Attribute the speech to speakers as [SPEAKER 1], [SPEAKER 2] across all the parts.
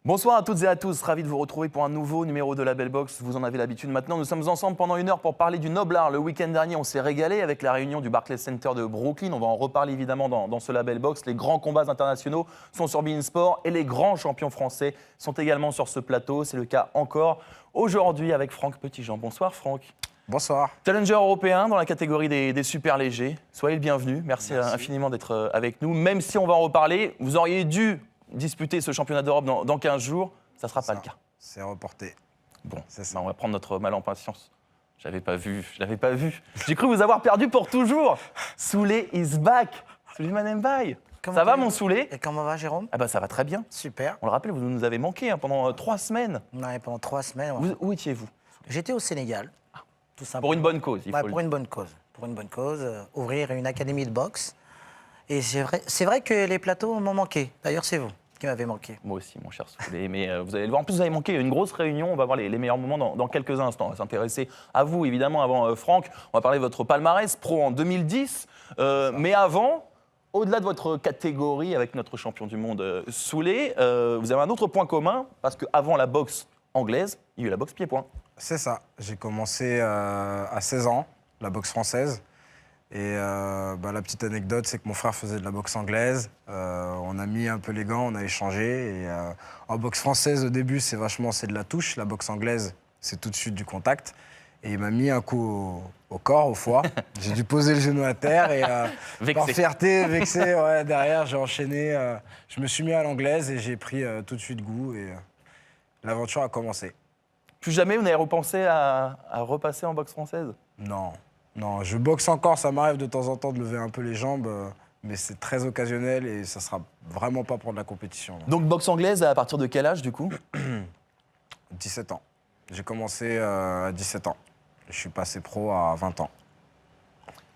[SPEAKER 1] Bonsoir à toutes et à tous, ravi de vous retrouver pour un nouveau numéro de la Belle Box. Vous en avez l'habitude maintenant. Nous sommes ensemble pendant 1 heure pour parler du Noble Art. Le week-end dernier, on s'est régalé avec la réunion du Barclays Center de Brooklyn. On va en reparler évidemment dans ce Label Box. Les grands combats internationaux sont sur beIN Sport et les grands champions français sont également sur ce plateau. C'est le cas encore aujourd'hui avec Franck Petitjean. Bonsoir Franck.
[SPEAKER 2] Bonsoir.
[SPEAKER 1] Challenger européen dans la catégorie des super légers. Soyez le bienvenu. Merci infiniment d'être avec nous. Même si on va en reparler, vous auriez dû disputer ce championnat d'Europe dans 15 jours. Ça ne sera pas le cas.
[SPEAKER 2] C'est reporté.
[SPEAKER 1] Bon, on va prendre notre mal en patience. Je l'avais pas vu. J'ai cru vous avoir perdu pour toujours. Soulé is back. Suleiman Mbaye. Ça va mon Soulé?
[SPEAKER 3] Et comment va Jérôme?
[SPEAKER 1] Ah bah ça va très bien.
[SPEAKER 3] Super.
[SPEAKER 1] On le rappelle, vous nous avez manqué pendant 3 semaines.
[SPEAKER 3] Ouais, pendant 3 semaines. Ouais.
[SPEAKER 1] Où étiez-vous?
[SPEAKER 3] J'étais au Sénégal. Tout simplement.
[SPEAKER 1] Pour une bonne cause, il faut
[SPEAKER 3] pour une bonne cause. Pour une bonne cause, ouvrir une académie de boxe. Et c'est vrai que les plateaux m'ont manqué. D'ailleurs, c'est vous qui m'avez manqué.
[SPEAKER 1] Moi aussi, mon cher Soulé. Mais vous allez le voir. En plus, vous avez manqué une grosse réunion. On va voir les meilleurs moments dans quelques instants. On va s'intéresser à vous, évidemment, avant Franck. On va parler de votre palmarès pro en 2010. Mais avant, au-delà de votre catégorie avec notre champion du monde Soulé, vous avez un autre point commun. Parce qu'avant la boxe anglaise, il y a eu la boxe pied-point.
[SPEAKER 2] C'est ça. J'ai commencé à 16 ans, la boxe française. Et la petite anecdote, c'est que mon frère faisait de la boxe anglaise. On a mis un peu les gants, on a échangé. Et en boxe française, au début, c'est de la touche. La boxe anglaise, c'est tout de suite du contact. Et il m'a mis un coup au corps, au foie. J'ai dû poser le genou à terre et par fierté, vexé, derrière, j'ai enchaîné. Je me suis mis à l'anglaise et j'ai pris tout de suite goût. Et l'aventure a commencé.
[SPEAKER 1] Plus jamais vous n'avez repensé à repasser en boxe française?
[SPEAKER 2] Non, je boxe encore, ça m'arrive de temps en temps de lever un peu les jambes, mais c'est très occasionnel et ça sera vraiment pas pour de la compétition. Non.
[SPEAKER 1] Donc boxe anglaise à partir de quel âge du coup?
[SPEAKER 2] 17 ans. J'ai commencé à 17 ans. Je suis passé pro à 20 ans.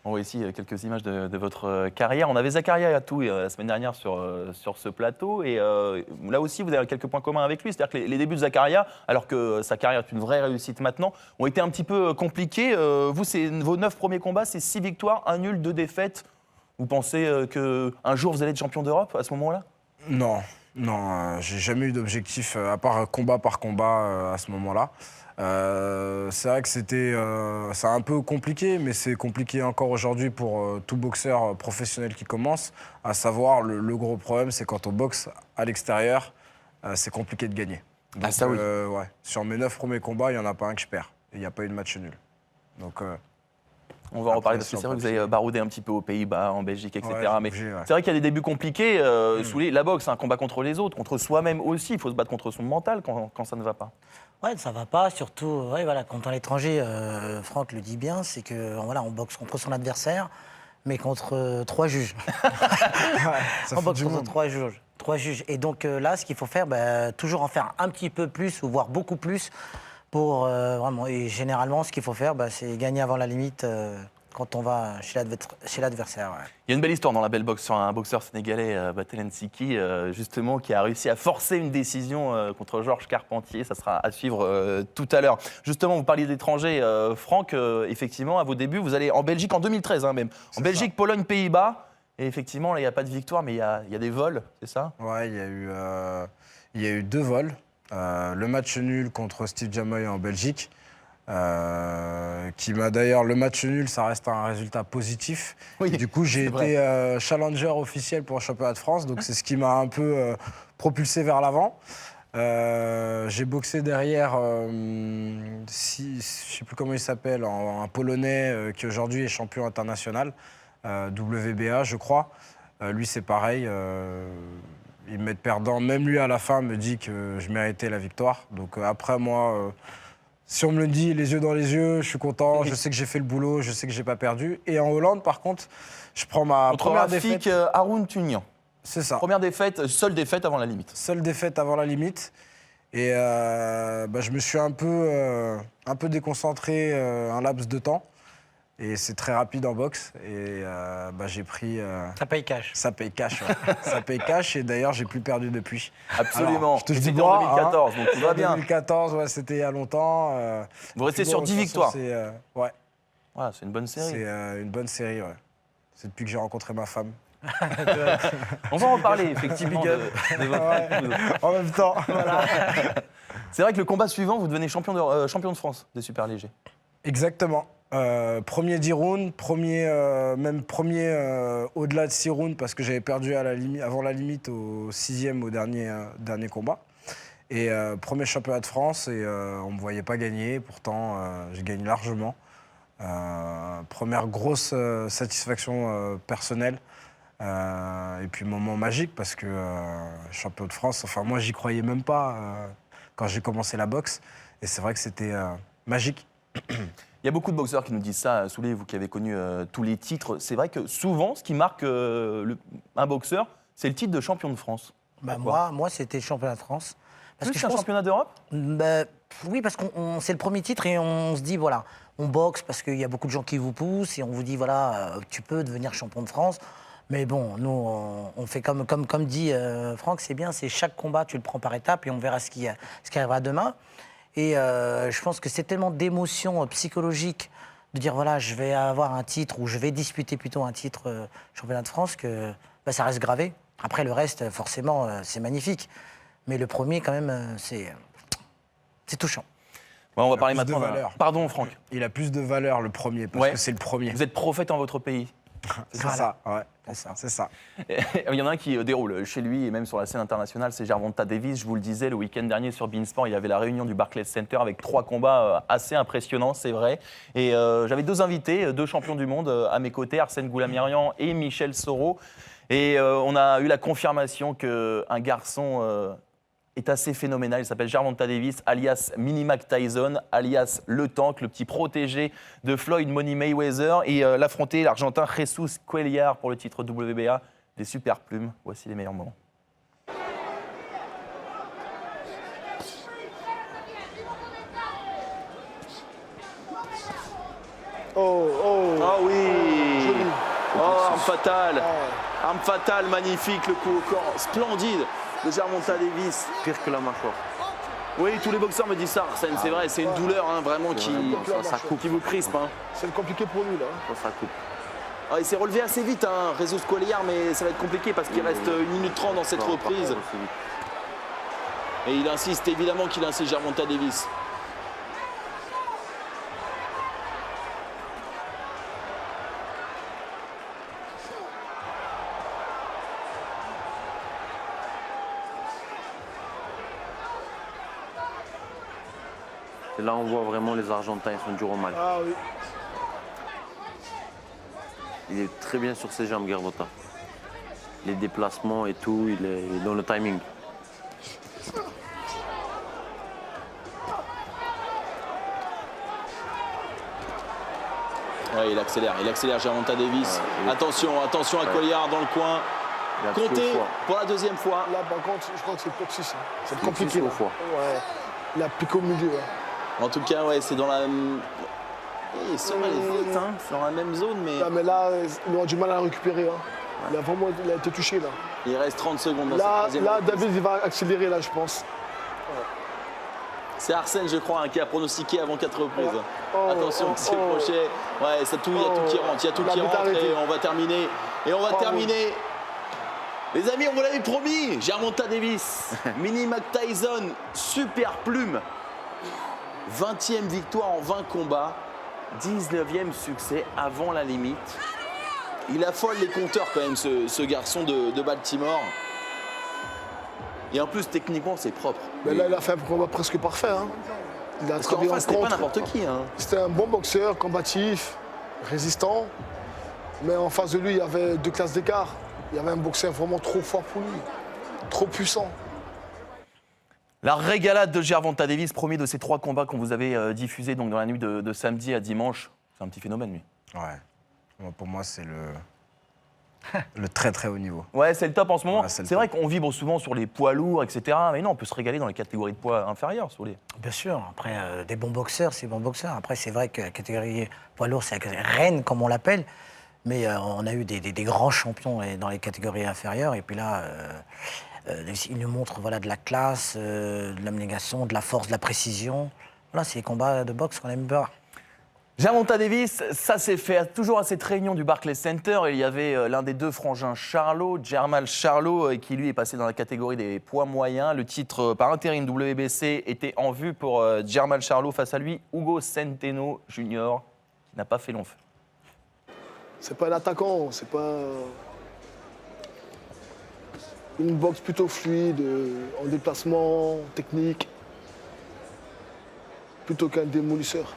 [SPEAKER 1] On voit ici quelques images de votre carrière. On avait Zakaria Yatou la semaine dernière sur ce plateau. Et là aussi, vous avez quelques points communs avec lui. C'est-à-dire que les débuts de Zakaria, alors que sa carrière est une vraie réussite maintenant, ont été un petit peu compliqués. Vous, vos 9 premiers combats, c'est 6 victoires, 1 nul, 2 défaites. Vous pensez qu'un jour, vous allez être champion d'Europe à ce moment-là?
[SPEAKER 2] Non, j'ai jamais eu d'objectif, à part combat par combat à ce moment-là. C'est vrai que c'est un peu compliqué, mais c'est compliqué encore aujourd'hui pour tout boxeur professionnel qui commence. À savoir, le gros problème, c'est quand on boxe à l'extérieur, c'est compliqué de gagner. Donc,
[SPEAKER 1] ça oui.
[SPEAKER 2] Sur mes 9 premiers combats, il n'y en a pas un que je perds. Il n'y a pas eu de match nul. Donc,
[SPEAKER 1] on va en reparler parce que c'est vrai que vous avez baroudé un petit peu aux Pays-Bas, en Belgique, etc. Mais c'est vrai qu'il y a des débuts compliqués. Soulé, la boxe, c'est un combat contre les autres, contre soi-même aussi. Il faut se battre contre son mental quand ça ne va pas.
[SPEAKER 3] Ouais, ça va pas. Surtout, quand on est étranger, Franck le dit bien, c'est que on boxe contre son adversaire, mais contre 3 juges. On boxe contre 3 juges. Et donc là, ce qu'il faut faire, toujours en faire un petit peu plus, ou voire beaucoup plus. Pour vraiment, et généralement, ce qu'il faut faire, c'est gagner avant la limite quand on va chez l'adversaire. Ouais.
[SPEAKER 1] Il y a une belle histoire dans la Belle Box sur un boxeur sénégalais, Battelen Siki, justement, qui a réussi à forcer une décision contre Georges Carpentier. Ça sera à suivre tout à l'heure. Justement, vous parliez d'étrangers. Franck, effectivement, à vos débuts, vous allez en Belgique en 2013 même. En Belgique, ça. Pologne, Pays-Bas. Et effectivement, là, il n'y a pas de victoire, mais il y a des vols, c'est ça?
[SPEAKER 2] Ouais, il y a eu 2 vols. Le match nul contre Steve Jamoy en Belgique, qui m'a d'ailleurs, le match nul, ça reste un résultat positif. Oui, du coup, j'ai été challenger officiel pour le championnat de France, donc c'est ce qui m'a un peu propulsé vers l'avant. J'ai boxé derrière, je ne sais plus comment il s'appelle, un Polonais qui aujourd'hui est champion international, WBA, je crois. Lui, c'est pareil. Il m'est perdant. Même lui, à la fin, me dit que je méritais la victoire. Donc après, moi, si on me le dit, les yeux dans les yeux, je suis content. Je sais que j'ai fait le boulot, je sais que j'ai pas perdu. Et en Hollande, par contre, je prends ma première défaite.
[SPEAKER 1] Haroun Tunian.
[SPEAKER 2] C'est ça.
[SPEAKER 1] Première défaite, seule défaite avant la limite.
[SPEAKER 2] Seule défaite avant la limite. Et je me suis un peu déconcentré un laps de temps. Et c'est très rapide en boxe. Et j'ai pris...
[SPEAKER 3] Ça paye cash.
[SPEAKER 2] Ça paye cash, ouais. Ça paye cash. Et d'ailleurs, j'ai plus perdu depuis.
[SPEAKER 1] Absolument.
[SPEAKER 2] Alors, je te dis
[SPEAKER 1] en 2014, donc tout va bien.
[SPEAKER 2] 2014, ouais, c'était il y a longtemps.
[SPEAKER 1] Vous restez sur 10 victoires.
[SPEAKER 2] Ouais.
[SPEAKER 1] Voilà, c'est une bonne série.
[SPEAKER 2] C'est une bonne série, ouais. C'est depuis que j'ai rencontré ma femme.
[SPEAKER 1] On va en reparler, effectivement, de votre...
[SPEAKER 2] En même temps.
[SPEAKER 3] Voilà.
[SPEAKER 1] C'est vrai que le combat suivant, vous devenez champion de France des super légers.
[SPEAKER 2] Exactement. Premier 10 rounds, premier au-delà de 6 rounds parce que j'avais perdu avant la limite au 6e au dernier combat. Et premier championnat de France et on ne me voyait pas gagner, pourtant j'ai gagné largement. Première grosse satisfaction personnelle et puis moment magique parce que champion de France, enfin moi j'y croyais même pas quand j'ai commencé la boxe et c'est vrai que c'était magique.
[SPEAKER 1] Il y a beaucoup de boxeurs qui nous disent ça, Souley, vous qui avez connu tous les titres. C'est vrai que souvent, ce qui marque un boxeur, c'est le titre de champion de France.
[SPEAKER 3] Bah moi c'était le championnat de France.
[SPEAKER 1] Parce que c'est un championnat d'Europe ?
[SPEAKER 3] Oui, parce que c'est le premier titre et on se dit, voilà, on boxe parce qu'il y a beaucoup de gens qui vous poussent et on vous dit, voilà, tu peux devenir champion de France. Mais bon, nous, on fait comme dit Franck, c'est bien, c'est chaque combat, tu le prends par étapes et on verra ce qui arrivera demain. Et je pense que c'est tellement d'émotions psychologiques de dire, voilà, je vais avoir un titre ou je vais disputer plutôt un titre championnat de France que ça reste gravé. Après, le reste, forcément, c'est magnifique. Mais le premier, quand même, c'est touchant.
[SPEAKER 1] Ouais, on va parler maintenant.
[SPEAKER 2] Pardon, Franck. Il a plus de valeur, le premier, parce que c'est le premier.
[SPEAKER 1] Vous êtes prophète en votre pays.
[SPEAKER 2] C'est ça, ouais. C'est ça.
[SPEAKER 1] Il y en a un qui déroule chez lui et même sur la scène internationale, c'est Gervonta Davis. Je vous le disais, le week-end dernier sur Beansport, il y avait la réunion du Barclays Center avec 3 combats assez impressionnants, c'est vrai. Et j'avais 2 invités, 2 champions du monde à mes côtés, Arsène Goulamirian et Michel Soro. Et on a eu la confirmation qu'un garçon est assez phénoménal. Il s'appelle Gervonta Davis, alias Mini Mac Tyson, alias Le Tank, le petit protégé de Floyd Money Mayweather. Et l'affronter l'Argentin Jesus Cuellar pour le titre WBA des super plumes. Voici les meilleurs moments.
[SPEAKER 4] Ah oui. Arme fatale. Arme fatale, magnifique, le coup au corps, splendide de Gervonta Davis.
[SPEAKER 5] Pire que la mâchoire.
[SPEAKER 4] Oui, tous les boxeurs me disent ça, Arsène, c'est vrai, c'est une douleur vraiment qui vous crispe.
[SPEAKER 6] C'est compliqué pour lui, là.
[SPEAKER 5] Ça coupe.
[SPEAKER 4] Il s'est relevé assez vite, Jesus Cuellar, mais ça va être compliqué parce qu'il reste 1 minute 30 dans cette reprise. Et il insiste, évidemment qu'il insiste, Gervonta Davis.
[SPEAKER 5] Et là, on voit vraiment les Argentins, ils sont durs au mal.
[SPEAKER 6] Ah oui.
[SPEAKER 5] Il est très bien sur ses jambes, Gervonta. Les déplacements et tout, il est dans le timing.
[SPEAKER 4] Ouais, il accélère Gervonta Davis. Attention à Cuellar dans le coin. Comptez pour la 2e fois.
[SPEAKER 6] Là, par contre, je crois que c'est peut-être 6. C'est compliqué. Ouais. Il a piqué au milieu.
[SPEAKER 4] En tout cas, ouais, c'est dans la. Il sort les vite, c'est dans la même zone, mais.
[SPEAKER 6] Non, mais là, il aura du mal à la récupérer. Il a été touché là.
[SPEAKER 4] Il reste 30 secondes.
[SPEAKER 6] Là, David, il va accélérer là, je pense.
[SPEAKER 4] C'est Arsène, je crois, qui a pronostiqué avant 4 reprises. Attention, petit crochet. Ouais, il y a tout qui rentre. Il y a tout qui rentre et on va terminer. Et on va terminer. Les amis, on vous l'avait promis. Gervonta Davis, Mini Mac Tyson, super plume. 20e victoire en 20 combats. 19e succès avant la limite. Il affole les compteurs quand même, ce garçon de Baltimore. Et en plus, techniquement, c'est propre.
[SPEAKER 6] Mais là, il a fait un combat presque parfait. Il a
[SPEAKER 4] Parce qu'en face, c'était pas n'importe qui.
[SPEAKER 6] C'était un bon boxeur, combatif, résistant. Mais en face de lui, il y avait 2 classes d'écart. Il y avait un boxeur vraiment trop fort pour lui, trop puissant.
[SPEAKER 1] La régalade de Gervonta Davis, premier de ces 3 combats qu'on vous avait diffusés donc dans la nuit de samedi à dimanche. C'est un petit phénomène, lui.
[SPEAKER 2] Ouais. Pour moi, c'est le très très haut niveau.
[SPEAKER 1] Ouais, c'est le top en ce moment.
[SPEAKER 2] Ouais,
[SPEAKER 1] c'est vrai qu'on vibre souvent sur les poids lourds, etc. Mais non, on peut se régaler dans les catégories de poids inférieures, Souley.
[SPEAKER 3] Bien sûr. Après, des bons boxeurs, c'est bons boxeurs. Après, c'est vrai que la catégorie poids lourd, c'est la reine, comme on l'appelle. Mais on a eu des grands champions dans les catégories inférieures. Et puis là, il nous montre de la classe, de l'abnégation, de la force, de la précision. Voilà, c'est les combats de boxe qu'on aime bien.
[SPEAKER 1] Gervonta Davis, ça s'est fait toujours à cette réunion du Barclays Center. Il y avait l'un des deux frangins Charlo, Jermall Charlo, qui lui est passé dans la catégorie des poids moyens. Le titre par intérim WBC était en vue pour Jermall Charlo. Face à lui, Hugo Centeno Jr., qui n'a pas fait long feu.
[SPEAKER 6] C'est pas un attaquant, c'est pas une boxe plutôt fluide, en déplacement, technique, plutôt qu'un démolisseur.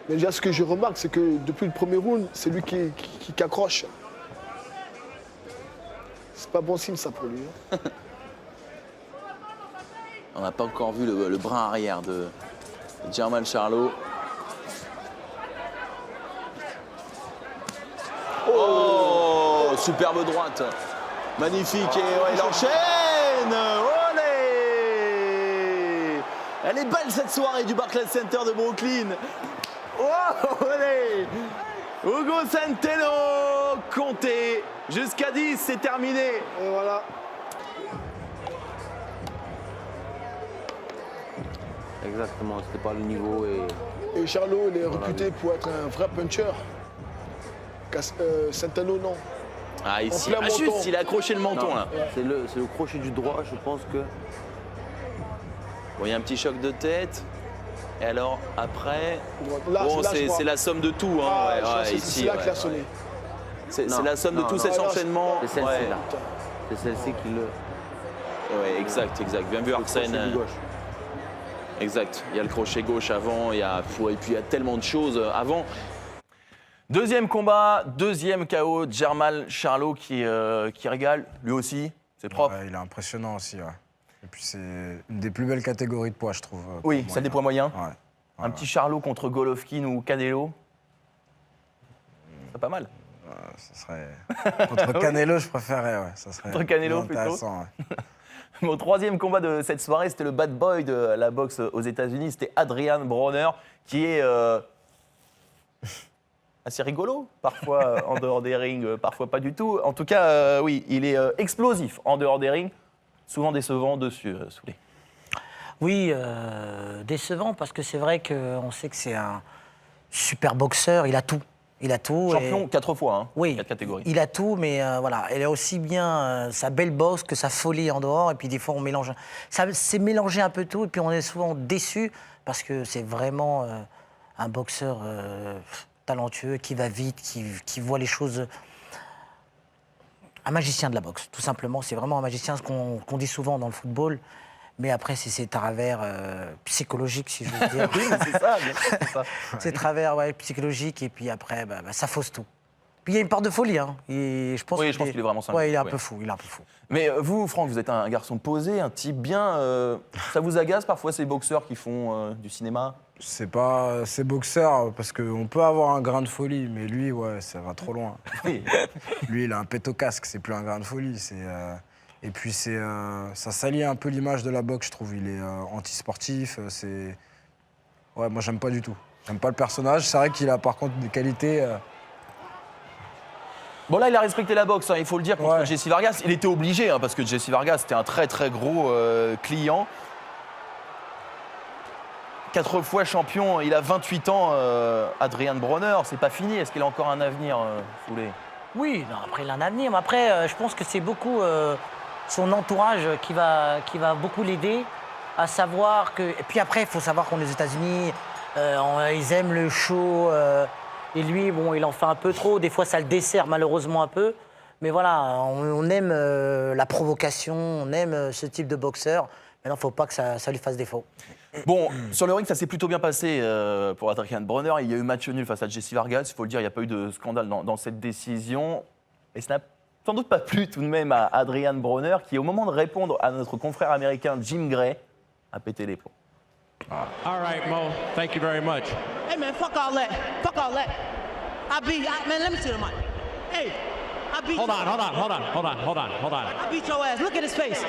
[SPEAKER 6] Mais déjà, ce que je remarque, c'est que depuis le premier round, c'est lui qui accroche. C'est pas bon signe, ça, pour lui. Hein.
[SPEAKER 4] On n'a pas encore vu le brin arrière de Jermall Charlo. Oh, superbe droite. Magnifique. Et ouais, il enchaîne. Olé. Elle est belle cette soirée du Barclays Center de Brooklyn. Oh, allez. Hugo Centeno, comptez. Jusqu'à 10, c'est terminé.
[SPEAKER 6] Et voilà.
[SPEAKER 5] Exactement, c'était pas le niveau.
[SPEAKER 6] Et Charlo, il est réputé pour être un vrai puncher. Centeno, non.
[SPEAKER 4] Ah, ici,
[SPEAKER 6] En plein
[SPEAKER 4] juste,
[SPEAKER 6] menton.
[SPEAKER 4] il a accroché le menton,
[SPEAKER 5] Non,
[SPEAKER 4] là.
[SPEAKER 5] c'est le crochet du droit, je pense que.
[SPEAKER 4] Bon, il y a un petit choc de tête. Et alors, après...
[SPEAKER 6] Là,
[SPEAKER 4] Bon,
[SPEAKER 6] là, je crois.
[SPEAKER 4] c'est la somme de tout. Hein.
[SPEAKER 6] Ah,
[SPEAKER 4] ouais,
[SPEAKER 6] je crois
[SPEAKER 4] ouais,
[SPEAKER 6] que
[SPEAKER 4] ici,
[SPEAKER 6] c'est là
[SPEAKER 4] ouais,
[SPEAKER 6] qu'il a
[SPEAKER 4] ouais.
[SPEAKER 6] sonné.
[SPEAKER 4] C'est
[SPEAKER 5] Non,
[SPEAKER 4] la somme de
[SPEAKER 5] non,
[SPEAKER 4] tout
[SPEAKER 5] non.
[SPEAKER 4] cet
[SPEAKER 6] Ah, non,
[SPEAKER 4] enchaînement.
[SPEAKER 5] C'est celle-ci
[SPEAKER 4] Ouais.
[SPEAKER 5] là. C'est celle-ci qui le.
[SPEAKER 4] Ouais, exact. Bien vu,
[SPEAKER 5] le
[SPEAKER 4] Arsène.
[SPEAKER 5] crochet du gauche.
[SPEAKER 4] Exact. Il y a le crochet gauche avant, et puis il y a tellement de choses avant.
[SPEAKER 1] Deuxième combat, deuxième KO, Jermall Charlo qui régale, lui aussi, c'est propre.
[SPEAKER 2] Ouais, il est impressionnant aussi. Ouais. Et puis c'est une des plus belles catégories de poids, je trouve.
[SPEAKER 1] Oui, celle des poids moyens.
[SPEAKER 2] Ouais.
[SPEAKER 1] Un petit Charlo contre Golovkin ou Canelo. C'est pas mal.
[SPEAKER 2] Ça serait... Contre Canelo, je préférerais. Ouais. Ça serait
[SPEAKER 1] Contre Canelo,
[SPEAKER 2] plus intéressant. Ouais.
[SPEAKER 1] Mon troisième combat de cette soirée, c'était le bad boy de la boxe aux États-Unis. C'était Adrian Broner, qui est assez rigolo, parfois en dehors des rings, parfois pas du tout. En tout cas, oui, il est explosif en dehors des rings, souvent décevant dessus, Souley.
[SPEAKER 3] Oui, décevant parce que c'est vrai qu'on sait que c'est un super boxeur, il a tout. Il a tout.
[SPEAKER 1] Champion 4 fois, hein,
[SPEAKER 3] Oui,
[SPEAKER 1] 4 catégories.
[SPEAKER 3] il a tout, mais voilà, elle a aussi bien sa belle boxe que sa folie en dehors. Et puis des fois, on mélange. Ça c'est mélangé un peu tout, et puis on est souvent déçu parce que c'est vraiment un boxeur talentueux qui va vite, qui voit les choses. Un magicien de la boxe, tout simplement. C'est vraiment un magicien, ce qu'on dit souvent dans le football. Mais après, c'est ses travers psychologiques, si je veux dire.
[SPEAKER 1] Oui, mais c'est ça, c'est ça.
[SPEAKER 3] Ses travers psychologiques, et puis après, ça fausse tout. Puis il y a une part de folie, hein. Et je pense
[SPEAKER 1] Oui, je pense qu'il est vraiment cinglé.
[SPEAKER 3] Ouais, il est un
[SPEAKER 1] Ouais.
[SPEAKER 3] peu fou, il est un peu fou.
[SPEAKER 1] Mais vous, Franck, vous êtes un garçon posé, un type bien. Ça vous agace parfois ces boxeurs qui font du cinéma?
[SPEAKER 2] C'est pas ces boxeurs, parce qu'on peut avoir un grain de folie, mais lui, ouais, ça va trop loin.
[SPEAKER 1] Oui.
[SPEAKER 2] Lui, il a un pet au casque, c'est plus un grain de folie. Et puis, ça salit un peu l'image de la boxe, je trouve. Il est anti-sportif. Ouais, moi, j'aime pas du tout. J'aime pas le personnage. C'est vrai qu'il a par contre des qualités.
[SPEAKER 1] Bon, là, il a respecté la boxe, hein, il faut le dire, contre
[SPEAKER 2] Ouais.
[SPEAKER 1] Jesse Vargas. Il était obligé, hein, parce que Jesse Vargas, c'était un très, très gros client. 4 fois champion, il a 28 ans, Adrian Broner. C'est pas fini. Est-ce qu'il a encore un avenir, Souley?
[SPEAKER 3] Oui, non, après, il a un avenir. Mais après, je pense que c'est beaucoup son entourage qui va beaucoup l'aider à savoir que. Et puis après, il faut savoir qu'on est aux États-Unis, ils aiment le show. Et lui, bon, il en fait un peu trop. Des fois, ça le dessert malheureusement un peu. Mais voilà, on aime la provocation, on aime ce type de boxeur. Maintenant, il ne faut pas que ça lui fasse défaut.
[SPEAKER 1] Bon, sur le ring, ça s'est plutôt bien passé pour Adrian Broner. Il y a eu match nul face à Jesse Vargas. Il faut le dire, il n'y a pas eu de scandale dans cette décision. Et ça n'a sans doute pas plu tout de même à Adrian Broner, qui, au moment de répondre à notre confrère américain Jim Gray, a pété les plombs.
[SPEAKER 7] All right, Mo. Thank you very much.
[SPEAKER 8] Hey, man, fuck all that. Fuck all that. Man, let me see the mic. Hey, I beat
[SPEAKER 7] Hold
[SPEAKER 8] your
[SPEAKER 7] on, hold on, hold on, hold on, hold on, hold on.
[SPEAKER 8] I beat your ass. Look at his face.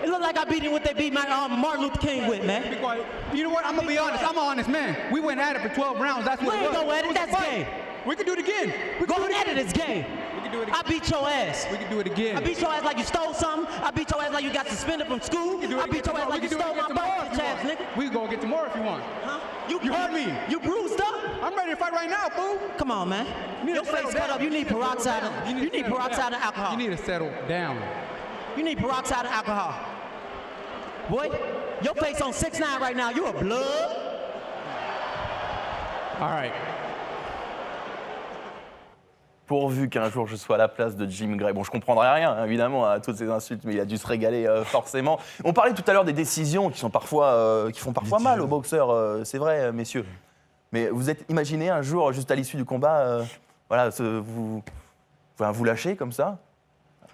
[SPEAKER 8] It look like I beat him what they beat Martin Luther King with, man.
[SPEAKER 9] You know what? I'm gonna be honest. I'm an honest man. We went at it for 12 rounds. That's what
[SPEAKER 8] We
[SPEAKER 9] it
[SPEAKER 8] ain't
[SPEAKER 9] was.
[SPEAKER 8] go at it.
[SPEAKER 9] was a
[SPEAKER 8] That's
[SPEAKER 9] fight.
[SPEAKER 8] game.
[SPEAKER 9] We can do it again.
[SPEAKER 8] Go at it, it's game.
[SPEAKER 9] We can do it
[SPEAKER 8] I
[SPEAKER 9] again.
[SPEAKER 8] beat your ass.
[SPEAKER 9] We can do it again.
[SPEAKER 8] I beat your ass like you stole something. I beat your ass like you got suspended from school. I beat your ass like you stole my birth, bitch ass nigga.
[SPEAKER 9] We can go get some more. be?
[SPEAKER 8] You bruised up?
[SPEAKER 9] I'm ready to fight right now, fool.
[SPEAKER 8] Come on, man.
[SPEAKER 9] You need
[SPEAKER 8] Your
[SPEAKER 9] to settle
[SPEAKER 8] face cut
[SPEAKER 9] down.
[SPEAKER 8] up. You need peroxide. You need
[SPEAKER 9] to settle
[SPEAKER 8] peroxide
[SPEAKER 9] down.
[SPEAKER 8] and alcohol.
[SPEAKER 9] You need to settle down.
[SPEAKER 8] You need peroxide and alcohol. Boy, your face on 6'9" right now. You a blood.
[SPEAKER 9] All right.
[SPEAKER 1] Pourvu qu'un jour je sois à la place de Jim Gray. Bon, je comprendrai rien, hein, évidemment, à toutes ces insultes, mais il a dû se régaler forcément. On parlait tout à l'heure des décisions qui font parfois mal aux boxeurs, c'est vrai, messieurs. Mais vous êtes imaginé un jour, juste à l'issue du combat, vous lâcher comme ça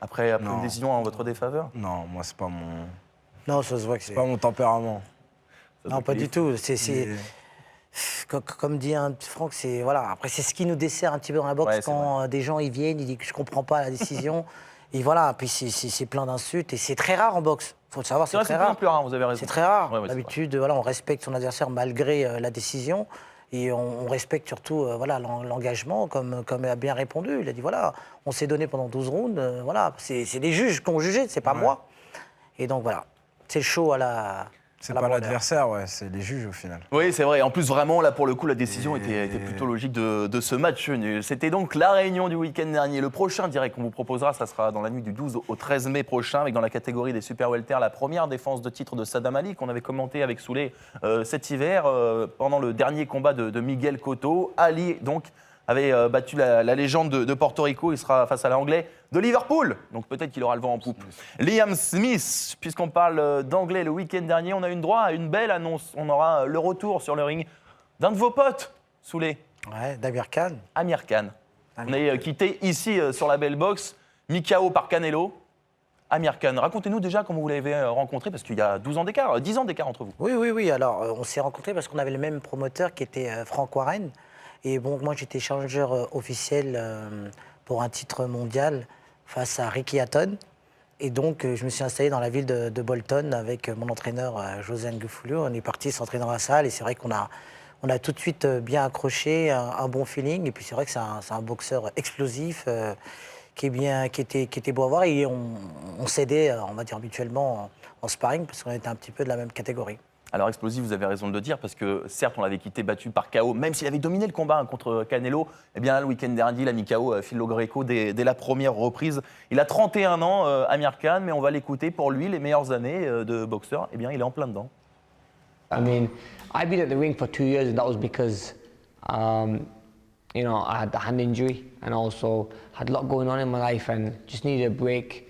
[SPEAKER 1] après une décision en votre défaveur?
[SPEAKER 2] Non, moi, c'est pas mon...
[SPEAKER 3] Non, ça se voit que c'est...
[SPEAKER 2] pas mon tempérament.
[SPEAKER 3] Non, pas du tout. Comme dit Franck, c'est voilà. Après, c'est ce qui nous dessert un petit peu dans la boxe quand des gens ils viennent, ils disent que je comprends pas la décision. Et voilà. Puis c'est plein d'insultes et c'est très rare en boxe. Faut le savoir, c'est très rare.
[SPEAKER 1] Plus rare, vous avez raison.
[SPEAKER 3] C'est très rare.
[SPEAKER 1] Ouais,
[SPEAKER 3] D'habitude, voilà, on respecte son adversaire malgré la décision et on respecte surtout voilà l'engagement comme il a bien répondu. Il a dit voilà, on s'est donné pendant 12 rounds. Voilà, c'est les juges qui ont jugé, c'est pas moi. Et donc voilà, c'est chaud à la.
[SPEAKER 2] C'est pas l'adversaire, c'est les juges au final.
[SPEAKER 1] Oui, c'est vrai. En plus, vraiment, là, pour le coup, la décision était plutôt logique de ce match nul. C'était donc la réunion du week-end dernier. Le prochain direct qu'on vous proposera, ça sera dans la nuit du 12 au 13 mai prochain, avec dans la catégorie des super welter la première défense de titre de Sadam Ali, qu'on avait commenté avec Souley cet hiver, pendant le dernier combat de Miguel Cotto. Ali, donc, avait battu la légende de Porto Rico. Il sera face à l'anglais de Liverpool. Donc peut-être qu'il aura le vent en poupe. Liam Smith, puisqu'on parle d'anglais le week-end dernier, on a eu droit à une belle annonce. On aura le retour sur le ring d'un de vos potes, Souley.
[SPEAKER 3] Ouais, d'Amir Khan.
[SPEAKER 1] Amir Khan. On est quitté ici sur la belle box, mis KO par Canelo. Amir Khan, racontez-nous déjà comment vous l'avez rencontré, parce qu'il y a 12 ans d'écart, 10 ans d'écart entre vous.
[SPEAKER 3] Oui. Alors, on s'est rencontrés parce qu'on avait le même promoteur qui était Frank Warren. Et bon, moi, j'étais challenger officiel pour un titre mondial face à Ricky Hatton. Et donc, je me suis installé dans la ville de Bolton avec mon entraîneur José Ngufoulou. On est parti s'entraîner dans la salle et c'est vrai qu'on a tout de suite bien accroché, un bon feeling. Et puis c'est vrai que c'est un boxeur explosif qui était beau à voir. Et on s'aidait, on va dire, mutuellement en sparring parce qu'on était un petit peu de la même catégorie.
[SPEAKER 1] Alors explosif, vous avez raison de le dire, parce que certes, on l'avait quitté battu par KO, même s'il avait dominé le combat contre Canelo. Eh bien là, le week-end dernier, il a mis KO Phil Greco dès la première reprise. Il a 31 ans, Amir Khan, mais on va l'écouter. Pour lui, les meilleures années de boxeur, eh bien, il est en plein dedans.
[SPEAKER 10] I mean, I've been at the ring for 2 years, and that was because, I had the hand injury, and also had a lot going on in my life, and just needed a break.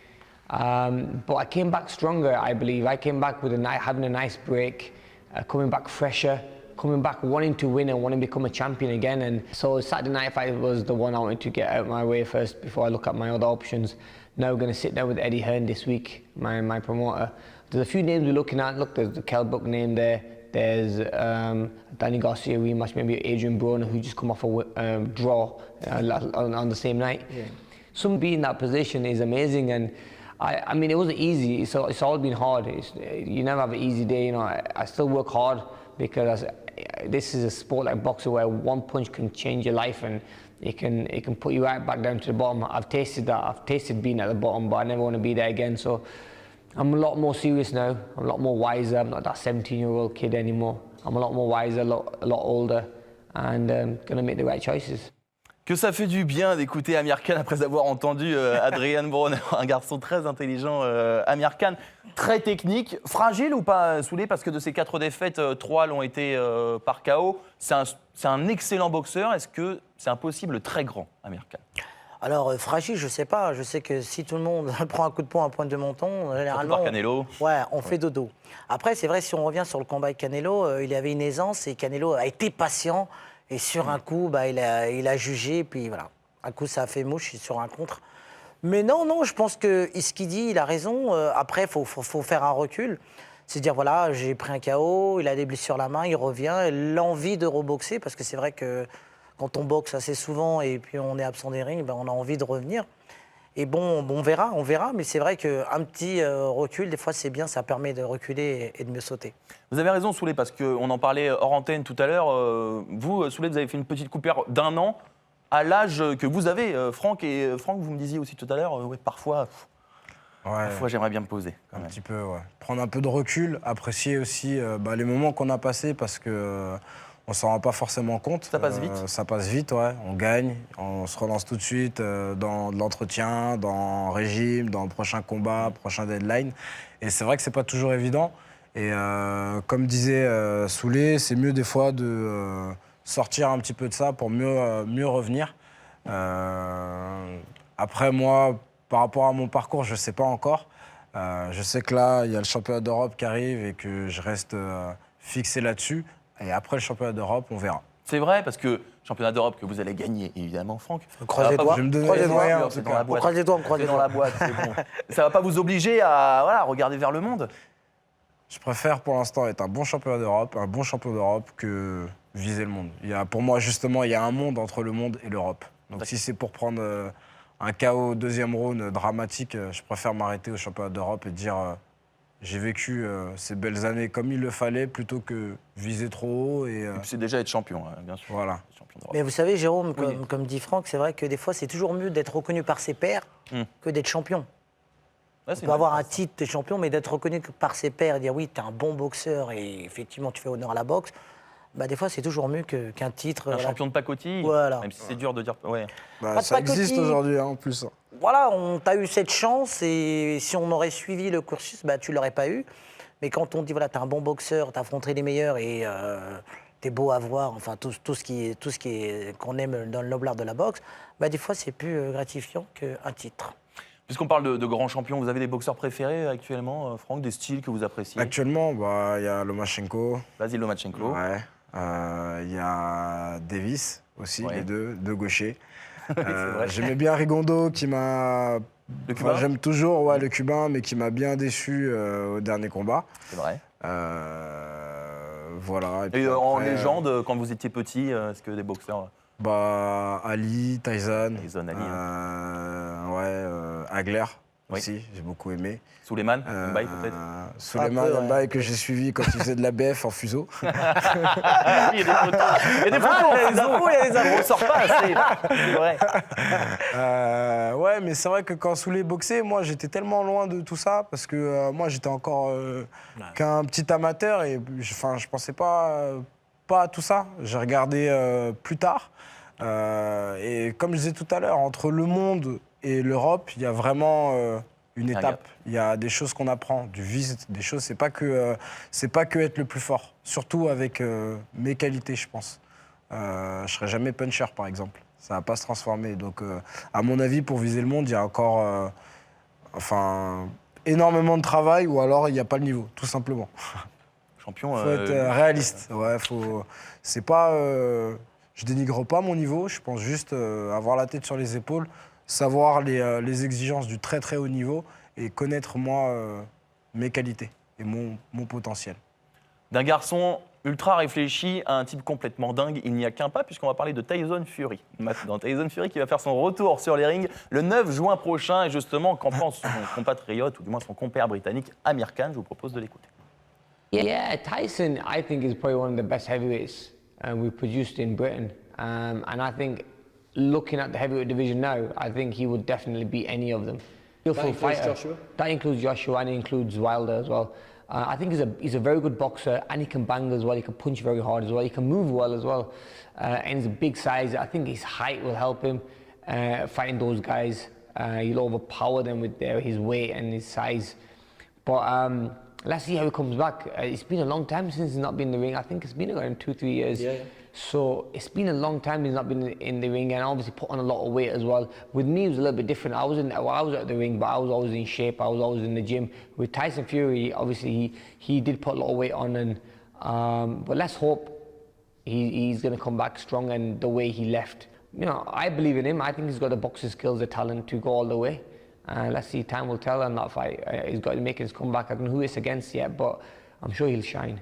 [SPEAKER 10] But I came back stronger, I believe. I came back with having a nice break, coming back fresher, coming back wanting to win and wanting to become a champion again. And so Saturday night fight was the one I wanted to get out of my way first before I look at my other options. Now we're going to sit down with Eddie Hearn this week, my promoter. There's a few names we're looking at. Look, there's the Kell Brook name there. There's Danny Garcia rematch, maybe Adrian Broner, who just come off a draw on the same night. Yeah. Some being in that position is amazing, and I mean, it wasn't easy. It's all been hard. You never have an easy day. I still work hard because this is a sport like boxing where one punch can change your life and it can put you right back down to the bottom. I've tasted that. I've tasted being at the bottom, but I never want to be there again. So I'm a lot more serious now. I'm a lot more wiser. I'm not that 17-year-old kid anymore. I'm a lot more wiser, a lot older, and going to make the right choices.
[SPEAKER 1] Que ça fait du bien d'écouter Amir Khan après avoir entendu Adrian Broner, un garçon très intelligent, Amir Khan, très technique, fragile ou pas, Souley, parce que de ces 4 défaites, 3 l'ont été par KO. C'est un excellent boxeur. Est-ce que c'est un possible très grand, Amir Khan?
[SPEAKER 3] Alors, fragile, je sais pas. Je sais que si tout le monde prend un coup de poing à pointe de menton, généralement.
[SPEAKER 1] Par Canelo.
[SPEAKER 3] Ouais, on fait dodo. Après, c'est vrai, si on revient sur le combat avec Canelo, il avait une aisance et Canelo a été patient. Et sur un coup, il a jugé, puis voilà. Un coup, ça a fait mouche sur un contre. Mais non, je pense que ce qu'il dit, il a raison. Après, il faut faire un recul. C'est dire, voilà, j'ai pris un KO, il a des blessures sur la main, il revient. L'envie de reboxer, parce que c'est vrai que quand on boxe assez souvent et puis on est absent des rings, on a envie de revenir. Et bon, on verra. Mais c'est vrai qu'un petit recul, des fois, c'est bien, ça permet de reculer et de mieux sauter.
[SPEAKER 1] Vous avez raison, Souley, parce qu'on en parlait hors antenne tout à l'heure. Vous, Souley, vous avez fait une petite coupure d'1 an à l'âge que vous avez, Franck. Et Franck, vous me disiez aussi tout à l'heure, parfois j'aimerais bien me poser.
[SPEAKER 2] Un petit peu, ouais. Prendre un peu de recul, apprécier aussi les moments qu'on a passés, parce que on s'en rend pas forcément compte.
[SPEAKER 1] Ça passe vite.
[SPEAKER 2] Ça passe vite, ouais. On gagne, on se relance tout de suite dans de l'entretien, dans régime, dans le prochain combat, prochain deadline. Et c'est vrai que c'est pas toujours évident. Et comme disait Soulé, c'est mieux des fois de sortir un petit peu de ça pour mieux revenir. Après, moi, par rapport à mon parcours, je sais pas encore. Je sais que là, il y a le championnat d'Europe qui arrive et que je reste fixé là-dessus. Et après le championnat d'Europe, on verra.
[SPEAKER 1] C'est vrai, parce que championnat d'Europe que vous allez gagner, évidemment, Franck.
[SPEAKER 3] Croise les doigts.
[SPEAKER 2] Je vais me donner les moyens, en tout
[SPEAKER 1] C'est dans
[SPEAKER 2] cas.
[SPEAKER 1] la boîte.
[SPEAKER 3] Croise les doigts, on croise
[SPEAKER 1] C'est
[SPEAKER 3] les
[SPEAKER 1] dans
[SPEAKER 3] doigts.
[SPEAKER 1] la boîte, c'est bon. Ça va pas vous obliger à regarder vers le monde?
[SPEAKER 2] Je préfère pour l'instant être un bon champion d'Europe, que viser le monde. Pour moi, justement, il y a un monde entre le monde et l'Europe. Donc si c'est pour prendre un KO au deuxième round dramatique, je préfère m'arrêter au championnat d'Europe et dire j'ai vécu ces belles années comme il le fallait plutôt que viser trop haut. Et
[SPEAKER 1] puis c'est déjà être champion, bien sûr.
[SPEAKER 2] Voilà.
[SPEAKER 1] Champion d'Europe.
[SPEAKER 3] Mais vous savez, Jérôme,
[SPEAKER 1] Oui.
[SPEAKER 3] comme dit Franck, c'est vrai que des fois, c'est toujours mieux d'être reconnu par ses pairs que d'être champion.
[SPEAKER 1] Ouais,
[SPEAKER 3] On
[SPEAKER 1] c'est
[SPEAKER 3] peut
[SPEAKER 1] une
[SPEAKER 3] avoir
[SPEAKER 1] vraie
[SPEAKER 3] un titre de champion, mais d'être reconnu par ses pairs et dire oui, tu es un bon boxeur et effectivement, tu fais honneur à la boxe, bah, des fois, c'est toujours mieux qu'un titre.
[SPEAKER 1] Un
[SPEAKER 3] voilà.
[SPEAKER 1] champion de pacotille,
[SPEAKER 3] Voilà.
[SPEAKER 1] même si c'est dur de dire. Ouais.
[SPEAKER 2] Bah,
[SPEAKER 3] Pas de
[SPEAKER 2] ça existe
[SPEAKER 3] pacotille.
[SPEAKER 2] aujourd'hui, en plus.
[SPEAKER 3] Voilà, on t'a eu cette chance et si on aurait suivi le cursus, bah, tu ne l'aurais pas eu. Mais quand on dit, voilà, tu es un bon boxeur, tu as affronté les meilleurs et tu es beau à voir, enfin, tout ce qu'on aime dans le noble art de la boxe, bah, des fois, c'est plus gratifiant qu'un titre.
[SPEAKER 1] Puisqu'on parle de grands champions, vous avez des boxeurs préférés actuellement, Franck, des styles que vous appréciez?
[SPEAKER 2] Actuellement, bah, il y a Lomachenko.
[SPEAKER 1] Vas-y, Lomachenko.
[SPEAKER 2] Ouais. Il y a Davis aussi,
[SPEAKER 1] Ouais.
[SPEAKER 2] les deux gauchers.
[SPEAKER 1] vrai.
[SPEAKER 2] J'aimais bien Rigondo qui m'a.
[SPEAKER 1] Le Cubain
[SPEAKER 2] J'aime toujours le Cubain, mais qui m'a bien déçu au dernier combat.
[SPEAKER 1] C'est vrai.
[SPEAKER 2] Voilà.
[SPEAKER 1] Et
[SPEAKER 2] puis
[SPEAKER 1] en
[SPEAKER 2] après,
[SPEAKER 1] légende, quand vous étiez petit, est-ce que des boxeurs?
[SPEAKER 2] Bah, Ali, Tyson.
[SPEAKER 1] Tyson, Ali,
[SPEAKER 2] Hagler
[SPEAKER 1] Oui.
[SPEAKER 2] aussi, j'ai beaucoup aimé.
[SPEAKER 1] Souleymane, Mbaye peut-être?
[SPEAKER 2] Souleymane
[SPEAKER 3] Un peu, ouais.
[SPEAKER 2] Mbaye que j'ai suivi quand il faisait de la BF en fuseau.
[SPEAKER 1] Il y a des photos. Il y a des photos, il y a des infos, il y a des infos. On sort pas assez. C'est vrai.
[SPEAKER 2] Ouais, mais c'est vrai que quand Soulé boxait, moi j'étais tellement loin de tout ça parce que moi j'étais encore qu'un petit amateur et je pensais pas à tout ça. J'ai regardé plus tard. Et comme je disais tout à l'heure, entre le monde et l'Europe, il y a vraiment une
[SPEAKER 1] Un
[SPEAKER 2] étape.
[SPEAKER 1] gap.
[SPEAKER 2] Il y a des choses qu'on apprend, du vice, des choses. C'est pas que être le plus fort. Surtout avec mes qualités, je pense. Je serai jamais puncher, par exemple. Ça va pas se transformer. Donc, à mon avis, pour viser le monde, il y a encore, énormément de travail, ou alors il n'y a pas le niveau, tout simplement.
[SPEAKER 1] Champion.
[SPEAKER 2] Faut être réaliste. Ouais, c'est pas. Je dénigre pas mon niveau. Je pense juste avoir la tête sur les épaules, savoir les exigences du très très haut niveau et connaître moi mes qualités et mon potentiel.
[SPEAKER 1] D'un garçon ultra réfléchi à un type complètement dingue, il n'y a qu'un pas, puisqu'on va parler de Tyson Fury. Maintenant, Tyson Fury qui va faire son retour sur les rings le 9 juin prochain. Et justement, qu'en pense son compatriote, ou du moins son compère britannique, Amir Khan? Je vous propose de l'écouter.
[SPEAKER 10] Yeah, Tyson, I think, is probably one of the best heavyweights we've produced in Britain. And I think, looking at the heavyweight division now, I think he would definitely beat any of them. Skillful fighter.
[SPEAKER 6] Joshua?
[SPEAKER 10] That includes Joshua and it includes Wilder as well. I think he's a very good boxer and he can bang as well. He can punch very hard as well. He can move well as well. And he's a big size. I think his height will help him fighting those guys. He'll overpower them with his weight and his size. But let's see how he comes back. It's been a long time since he's not been in the ring. I think it's been around 2-3 years. Yeah. So it's been a long time he's not been in the ring and obviously put on a lot of weight as well. With me, it was a little bit different. I was at the ring, but I was always in shape. I was always in the gym. With Tyson Fury, obviously he did put a lot of weight on, and but let's hope he's going to come back strong and the way he left. You know, I believe in him. I think he's got the boxing skills, the talent to go all the way. Let's see, time will tell on that fight. He's got to make his comeback. I don't know who it's against yet, but I'm sure he'll shine.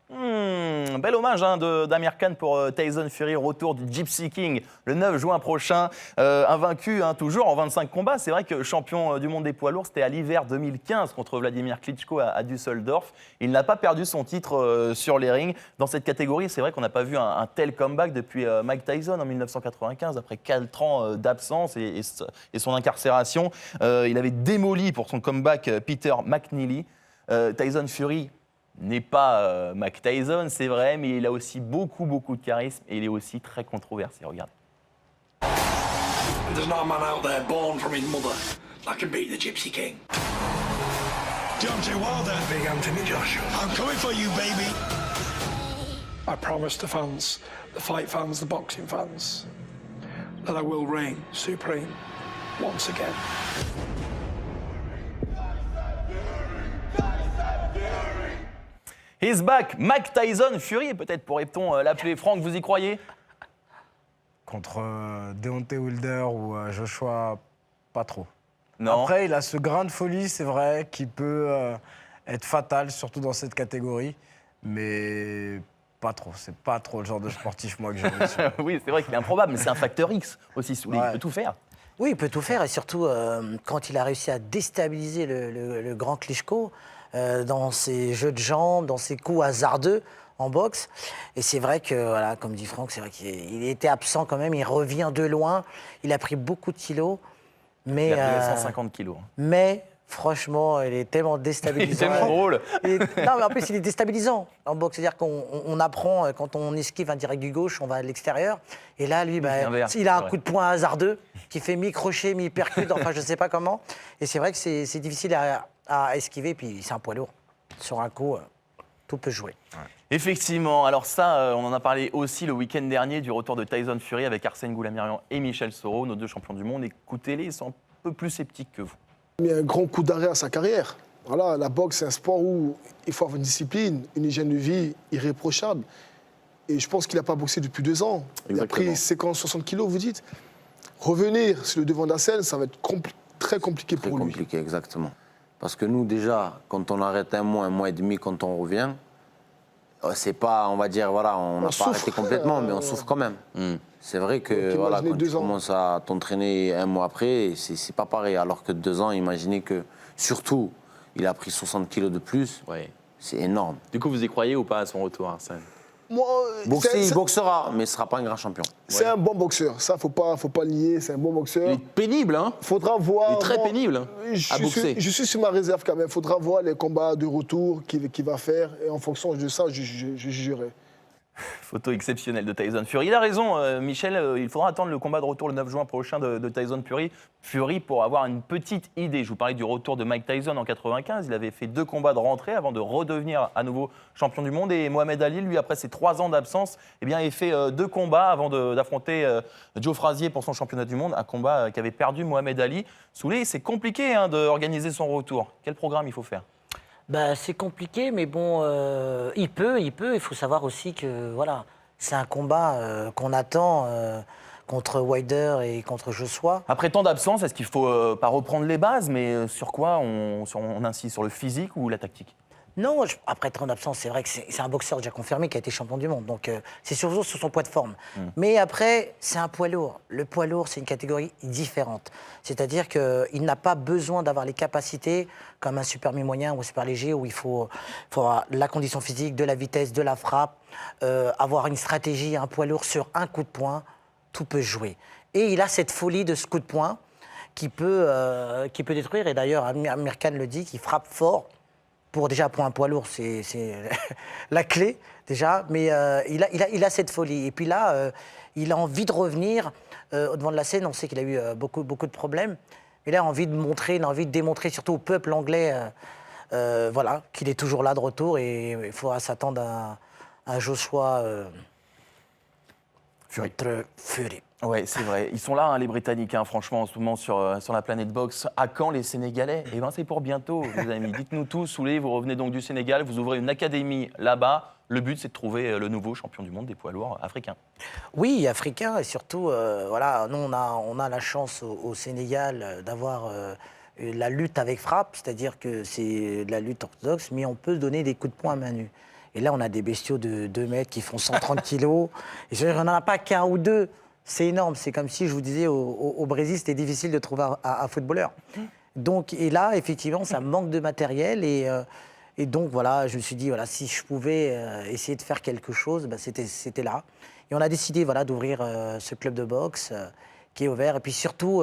[SPEAKER 1] Bel hommage d'Amir Khan pour Tyson Fury, retour du Gypsy King le 9 juin prochain. Invaincu toujours en 25 combats. C'est vrai que champion du monde des poids lourds, c'était à l'hiver 2015 contre Vladimir Klitschko à Düsseldorf. Il n'a pas perdu son titre sur les rings. Dans cette catégorie, c'est vrai qu'on n'a pas vu un tel comeback depuis Mike Tyson en 1995, après 4 ans d'absence et son incarcération. Il avait démoli pour son comeback Peter McNeely. Tyson Fury, n'est pas Mike Tyson, c'est vrai, mais il a aussi beaucoup de charisme et il est aussi très controversé. Regardez.
[SPEAKER 11] There's not a man out there born from his mother that can beat the Gypsy King. Deontay Wilder. Big Anthony Joshua. I'm coming for you, baby. I promise the fans, the fight fans, the boxing fans, that I will reign supreme once again.
[SPEAKER 1] He's back, Mike Tyson Fury, peut-être pourrait-on l'appeler. Franck, vous y croyez?
[SPEAKER 2] Contre Deontay Wilder ou Joshua, pas trop.
[SPEAKER 1] Non.
[SPEAKER 2] Après, il a ce grain de folie, c'est vrai, qui peut être fatal, surtout dans cette catégorie. Mais pas trop. C'est pas trop le genre de sportif, moi, que j'ai reçu.
[SPEAKER 1] Oui, c'est vrai qu'il est improbable, mais c'est un facteur X aussi. Il peut tout faire.
[SPEAKER 3] Oui, il peut tout faire. Et surtout, quand il a réussi à déstabiliser le grand Klitschko dans ses jeux de jambes, dans ses coups hasardeux en boxe. Et c'est vrai que, voilà, comme dit Franck, c'est vrai qu'il était absent quand même. Il revient de loin. Il a pris beaucoup de kilos. Mais,
[SPEAKER 1] il a pris 150 kilos.
[SPEAKER 3] Mais franchement, il est tellement déstabilisant.
[SPEAKER 1] Il est tellement drôle.
[SPEAKER 3] Non, mais en plus, il est déstabilisant en boxe. C'est-à-dire qu'on apprend, quand on esquive un direct du gauche, on va à l'extérieur. Et là, lui, il a un coup de poing hasardeux qui fait mi-crochet, mi-percute, enfin, je ne sais pas comment. Et c'est vrai que c'est difficile à esquiver. Puis c'est un poids lourd. Sur un coup, tout peut jouer. Ouais.
[SPEAKER 1] Effectivement. Alors ça, on en a parlé aussi le week-end dernier du retour de Tyson Fury avec Arsène Goulamirian et Michel Soro, nos deux champions du monde. Écoutez-les, ils sont un peu plus sceptiques que vous.
[SPEAKER 6] Il y a un grand coup d'arrêt à sa carrière. Voilà, la boxe, c'est un sport où il faut avoir une discipline, une hygiène de vie irréprochable. Et je pense qu'il n'a pas boxé depuis 2 ans. Exactement. Il a pris 50-60 kilos, vous dites. Revenir sur le devant de la scène, ça va être très compliqué pour lui.
[SPEAKER 5] Très compliqué, exactement. Parce que nous, déjà, quand on arrête un mois et demi, quand on revient, c'est pas, on va dire, voilà, on n'a pas arrêté complètement, mais on souffre quand même. C'est vrai que voilà, quand tu commences à t'entraîner un mois après, c'est pas pareil. Alors que 2 ans, imaginez que, surtout, il a pris 60 kilos de plus, c'est énorme.
[SPEAKER 1] Du coup, vous y croyez ou pas à son retour, Arsène?
[SPEAKER 6] Moi,
[SPEAKER 5] il boxera, mais il ne sera pas un grand champion.
[SPEAKER 6] C'est un bon boxeur, ça, faut pas le nier, c'est un bon boxeur.
[SPEAKER 1] Il est pénible, hein?
[SPEAKER 6] Faudra voir.
[SPEAKER 1] Il est très pénible à boxer.
[SPEAKER 6] Je suis sur ma réserve quand même, faudra voir les combats de retour qu'il va faire, et en fonction de ça, je jugerai.
[SPEAKER 1] Photo exceptionnelle de Tyson Fury. Il a raison, Michel, il faudra attendre le combat de retour le 9 juin prochain de Tyson Fury pour avoir une petite idée. Je vous parlais du retour de Mike Tyson en 95. Il avait fait 2 combats de rentrée avant de redevenir à nouveau champion du monde. Et Mohamed Ali, lui, après ses 3 ans d'absence, il fait 2 combats avant d'affronter Joe Frazier pour son championnat du monde. Un combat qu'avait perdu Mohamed Ali. Souley, c'est compliqué d'organiser son retour. Quel programme il faut faire?
[SPEAKER 3] C'est compliqué, mais bon, il peut. Il faut savoir aussi que voilà, c'est un combat qu'on attend contre Wilder et contre Joshua.
[SPEAKER 1] Après tant d'absence, est-ce qu'il ne faut pas reprendre les bases, mais sur quoi on insiste? Sur le physique ou la tactique?
[SPEAKER 3] Non, après tant d'absence, c'est vrai que c'est un boxeur déjà confirmé qui a été champion du monde. Donc c'est surtout sur son poids de forme. Mais après, c'est un poids lourd. Le poids lourd, c'est une catégorie différente. C'est-à-dire qu'il n'a pas besoin d'avoir les capacités comme un super mi-moyen ou un super léger où il faut avoir la condition physique, de la vitesse, de la frappe, avoir une stratégie, un poids lourd sur un coup de poing. Tout peut jouer. Et il a cette folie de ce coup de poing qui peut détruire. Et d'ailleurs, Amir Khan le dit, qu'il frappe fort. Pour un poids lourd, c'est la clé, déjà. Mais il a cette folie. Et puis là, il a envie de revenir au devant de la scène. On sait qu'il a eu beaucoup de problèmes. Mais là, il a envie de démontrer, surtout au peuple anglais, qu'il est toujours là de retour. Et il faudra s'attendre à un Joshua Fury.
[SPEAKER 1] Oui, c'est vrai. Ils sont là, les Britanniques, franchement, en ce moment, sur la planète boxe. À quand les Sénégalais? Eh bien, c'est pour bientôt, les amis. Dites-nous tout, Souley, vous revenez donc du Sénégal, vous ouvrez une académie là-bas. Le but, c'est de trouver le nouveau champion du monde des poids lourds africains.
[SPEAKER 3] Oui, africains, et surtout, nous, on a la chance au Sénégal d'avoir la lutte avec frappe, c'est-à-dire que c'est de la lutte orthodoxe, mais on peut donner des coups de poing à main nue. Et là, on a des bestiaux de 2 mètres qui font 130 kilos. Et on n'en a pas qu'un ou 2. C'est énorme. C'est comme si je vous disais au Brésil, c'était difficile de trouver un footballeur. Donc, et là, effectivement, ça manque de matériel. Et donc, voilà, je me suis dit, voilà, si je pouvais essayer de faire quelque chose, c'était là. Et on a décidé d'ouvrir ce club de boxe qui est ouvert. Et puis surtout...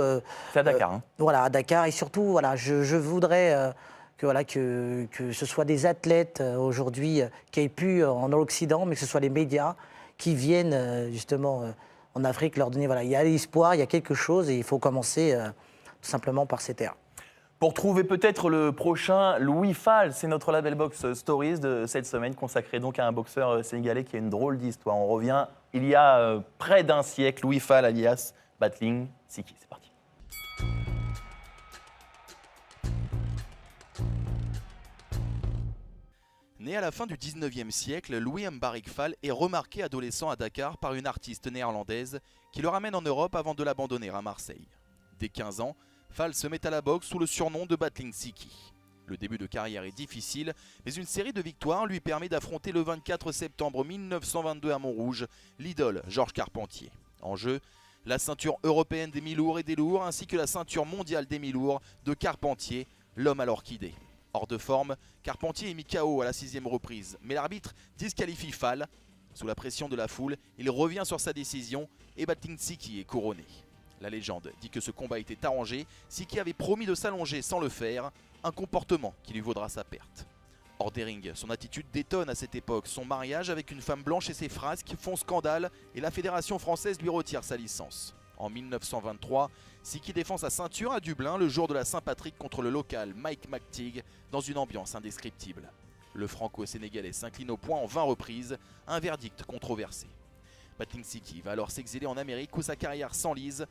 [SPEAKER 1] c'est à Dakar.
[SPEAKER 3] Voilà, à Dakar. Et surtout, voilà, je voudrais que ce soit des athlètes aujourd'hui qui aient pu en Occident, mais que ce soit les médias qui viennent justement en Afrique leur donner, il y a l'espoir, il y a quelque chose et il faut commencer tout simplement par ces terres.
[SPEAKER 1] Pour trouver peut-être le prochain Louis Fall, c'est notre Label Box Stories de cette semaine, consacré donc à un boxeur sénégalais qui a une drôle d'histoire. On revient il y a près d'un siècle, Louis Fall alias Battling Siki. C'est parti.
[SPEAKER 12] Né à la fin du 19e siècle, Louis Mbarek Fall est remarqué adolescent à Dakar par une artiste néerlandaise qui le ramène en Europe avant de l'abandonner à Marseille. Dès 15 ans, Fall se met à la boxe sous le surnom de Battling Siki. Le début de carrière est difficile, mais une série de victoires lui permet d'affronter le 24 septembre 1922 à Montrouge l'idole Georges Carpentier. En jeu, la ceinture européenne des mi-lourds et des lourds ainsi que la ceinture mondiale des mi-lourds de Carpentier, l'homme à l'orchidée. Hors de forme, Carpentier est mis KO à la 6e reprise, mais l'arbitre disqualifie Fall. Sous la pression de la foule, il revient sur sa décision et Battling Siki est couronné. La légende dit que ce combat était arrangé, Siki avait promis de s'allonger sans le faire, un comportement qui lui vaudra sa perte. Hors des rings, son attitude détonne à cette époque. Son mariage avec une femme blanche et ses frasques font scandale et la fédération française lui retire sa licence. En 1923, Siki défend sa ceinture à Dublin le jour de la Saint-Patrick contre le local Mike McTeague dans une ambiance indescriptible. Le franco-sénégalais s'incline au point en 20 reprises, un verdict controversé. Battling Siki va alors s'exiler en Amérique où sa carrière s'enlise.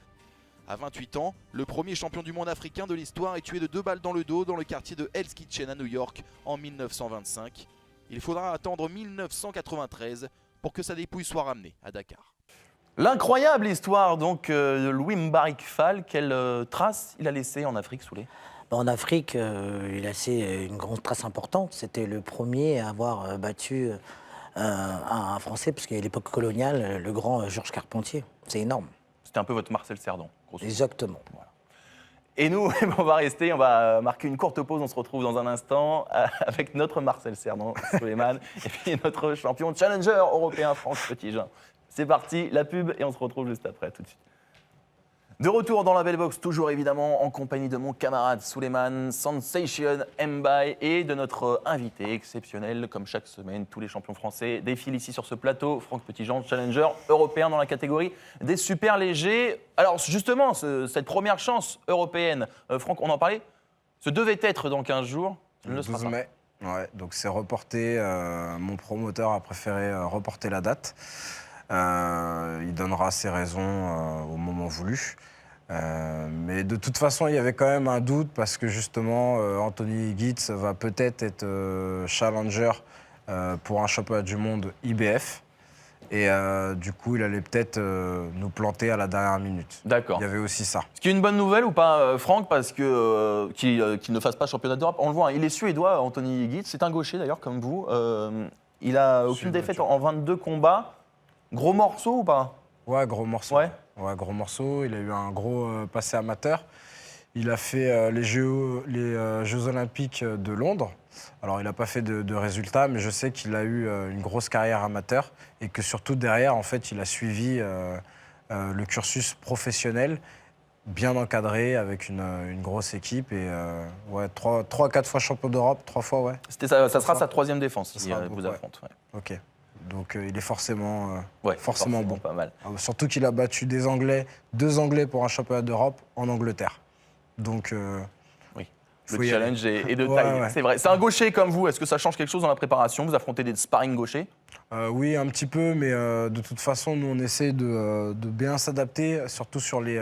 [SPEAKER 12] À 28 ans, le premier champion du monde africain de l'histoire est tué de 2 balles dans le dos dans le quartier de Hell's Kitchen à New York en 1925. Il faudra attendre 1993 pour que sa dépouille soit ramenée à Dakar.
[SPEAKER 1] L'incroyable histoire donc de Louis Mbarek Fall, quelle trace il a laissé en Afrique, Souley?
[SPEAKER 3] En Afrique, il a laissé une grande trace importante. C'était le premier à avoir battu un Français, parce qu'à l'époque coloniale, le grand Georges Carpentier. C'est énorme.
[SPEAKER 1] C'était un peu votre Marcel Cerdan.
[SPEAKER 3] Exactement.
[SPEAKER 1] Voilà. Et nous, on va rester, on va marquer une courte pause. On se retrouve dans un instant avec notre Marcel Cerdan, Souleymane, et puis notre champion challenger européen, Franck Petitjean. C'est parti, la pub, et on se retrouve juste après, tout de suite. De retour dans la Belle Box, toujours évidemment en compagnie de mon camarade Souleymane Sensation Mbaye et de notre invité exceptionnel, comme chaque semaine, tous les champions français défilent ici sur ce plateau. Franck Petitjean, challenger européen dans la catégorie des super légers. Alors justement, cette première chance européenne, Franck, on en parlait, ce devait être dans 15 jours,
[SPEAKER 2] le 12 mai. Ouais, donc c'est reporté, mon promoteur a préféré reporter la date. Il donnera ses raisons au moment voulu. Mais de toute façon, il y avait quand même un doute parce que justement, Anthony Higitz va peut-être être challenger pour un championnat du monde IBF. Et du coup, il allait peut-être nous planter à la dernière minute.
[SPEAKER 1] D'accord.
[SPEAKER 2] Il y avait aussi ça.
[SPEAKER 1] Ce qui est une bonne nouvelle ou pas, Franck, parce que qu'il ne fasse pas championnat d'Europe. On le voit, hein, il est suédois, Anthony Higitz. C'est un gaucher d'ailleurs, comme vous. Il a aucune défaite en 22 combats. Gros morceau ou pas?
[SPEAKER 2] Ouais, gros morceau.
[SPEAKER 1] Ouais,
[SPEAKER 2] gros morceau. Il a eu un gros passé amateur. Il a fait les Jeux Olympiques de Londres. Alors, il n'a pas fait de résultats, mais je sais qu'il a eu une grosse carrière amateur et que surtout derrière, en fait, il a suivi le cursus professionnel, bien encadré, avec une grosse équipe. Et 3-4 fois champion d'Europe, 3 fois, ouais.
[SPEAKER 1] Ça sera sa 3e défense s'il vous affronte. Ouais.
[SPEAKER 2] Ok. Donc il est forcément bon.
[SPEAKER 1] Pas mal.
[SPEAKER 2] Surtout qu'il a battu des Anglais, 2 Anglais pour un championnat d'Europe en Angleterre. Donc
[SPEAKER 1] oui, le challenge est de taille, ouais. C'est vrai. C'est un gaucher comme vous, est-ce que ça change quelque chose dans la préparation? Vous affrontez des sparring gauchers?
[SPEAKER 2] Oui, un petit peu, mais de toute façon, nous on essaie de bien s'adapter, surtout sur les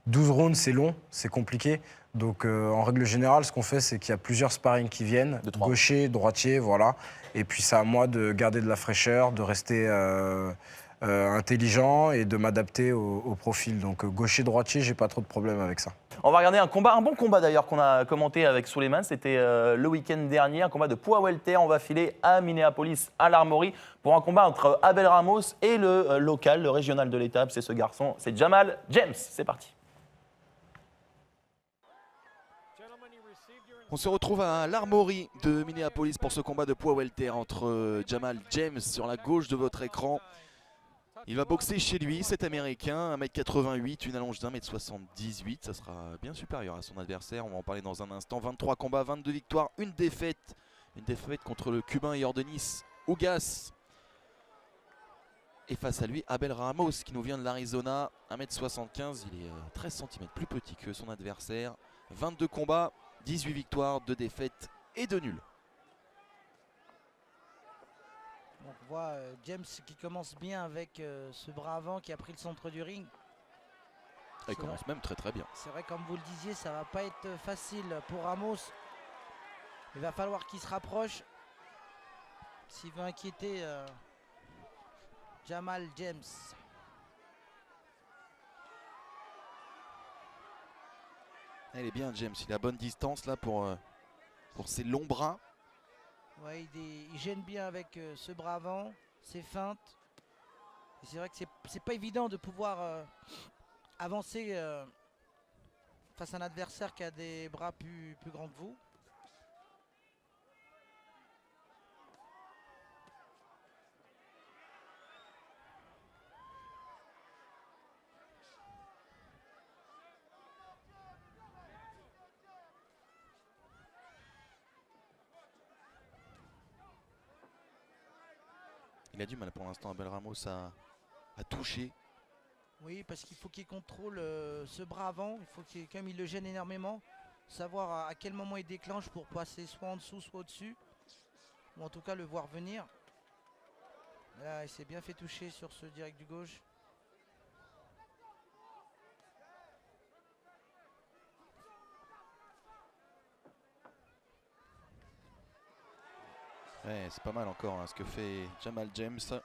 [SPEAKER 2] 12 rounds, c'est long, c'est compliqué. Donc en règle générale, ce qu'on fait, c'est qu'il y a plusieurs sparring qui viennent, gaucher, droitier, voilà. Et puis c'est à moi de garder de la fraîcheur, de rester intelligent et de m'adapter au profil. Donc gaucher, droitier, j'ai pas trop de problème avec ça.
[SPEAKER 1] On va regarder un bon combat d'ailleurs qu'on a commenté avec Souleymane. C'était le week-end dernier, un combat de poids welter. On va filer à Minneapolis, à l'Armory, pour un combat entre Abel Ramos et le local, le régional de l'étape. C'est ce garçon, c'est Jamal James. C'est parti.
[SPEAKER 12] On se retrouve à l'Armory de Minneapolis pour ce combat de poids welter entre Jamal James sur la gauche de votre écran Il va boxer chez lui, cet Américain, 1m88, une allonge d'1m78. Ça sera bien supérieur à son adversaire. On va en parler dans un instant. 23 combats, 22 victoires, une défaite. Une défaite contre le Cubain Yordenis Ugas. Et face à lui, Abel Ramos qui nous vient de l'Arizona, 1m75. Il est 13 cm plus petit que son adversaire. 22 combats, 18 victoires, 2 défaites et 2 nuls.
[SPEAKER 3] On voit James qui commence bien avec ce bras avant qui a pris le centre du ring.
[SPEAKER 12] Il commence même très très bien.
[SPEAKER 3] C'est vrai, comme vous le disiez, ça va pas être facile pour Ramos. Il va falloir qu'il se rapproche s'il veut inquiéter Jamal James.
[SPEAKER 12] Elle est bien James, il a bonne distance là pour ses longs bras.
[SPEAKER 3] Ouais, il gêne bien avec ce bras avant, ses feintes. C'est vrai que c'est pas évident de pouvoir avancer face à un adversaire qui a des bras plus grands que vous.
[SPEAKER 12] Il a du mal pour l'instant, Abel Ramos, à toucher.
[SPEAKER 3] Oui, parce qu'il faut qu'il contrôle ce bras avant. Il faut qu'il, comme il le gêne énormément, savoir à quel moment il déclenche pour passer soit en dessous, soit au-dessus. Ou en tout cas le voir venir. Là, il s'est bien fait toucher sur ce direct du gauche.
[SPEAKER 12] Ouais, c'est pas mal encore hein, ce que fait Jamal James. Vous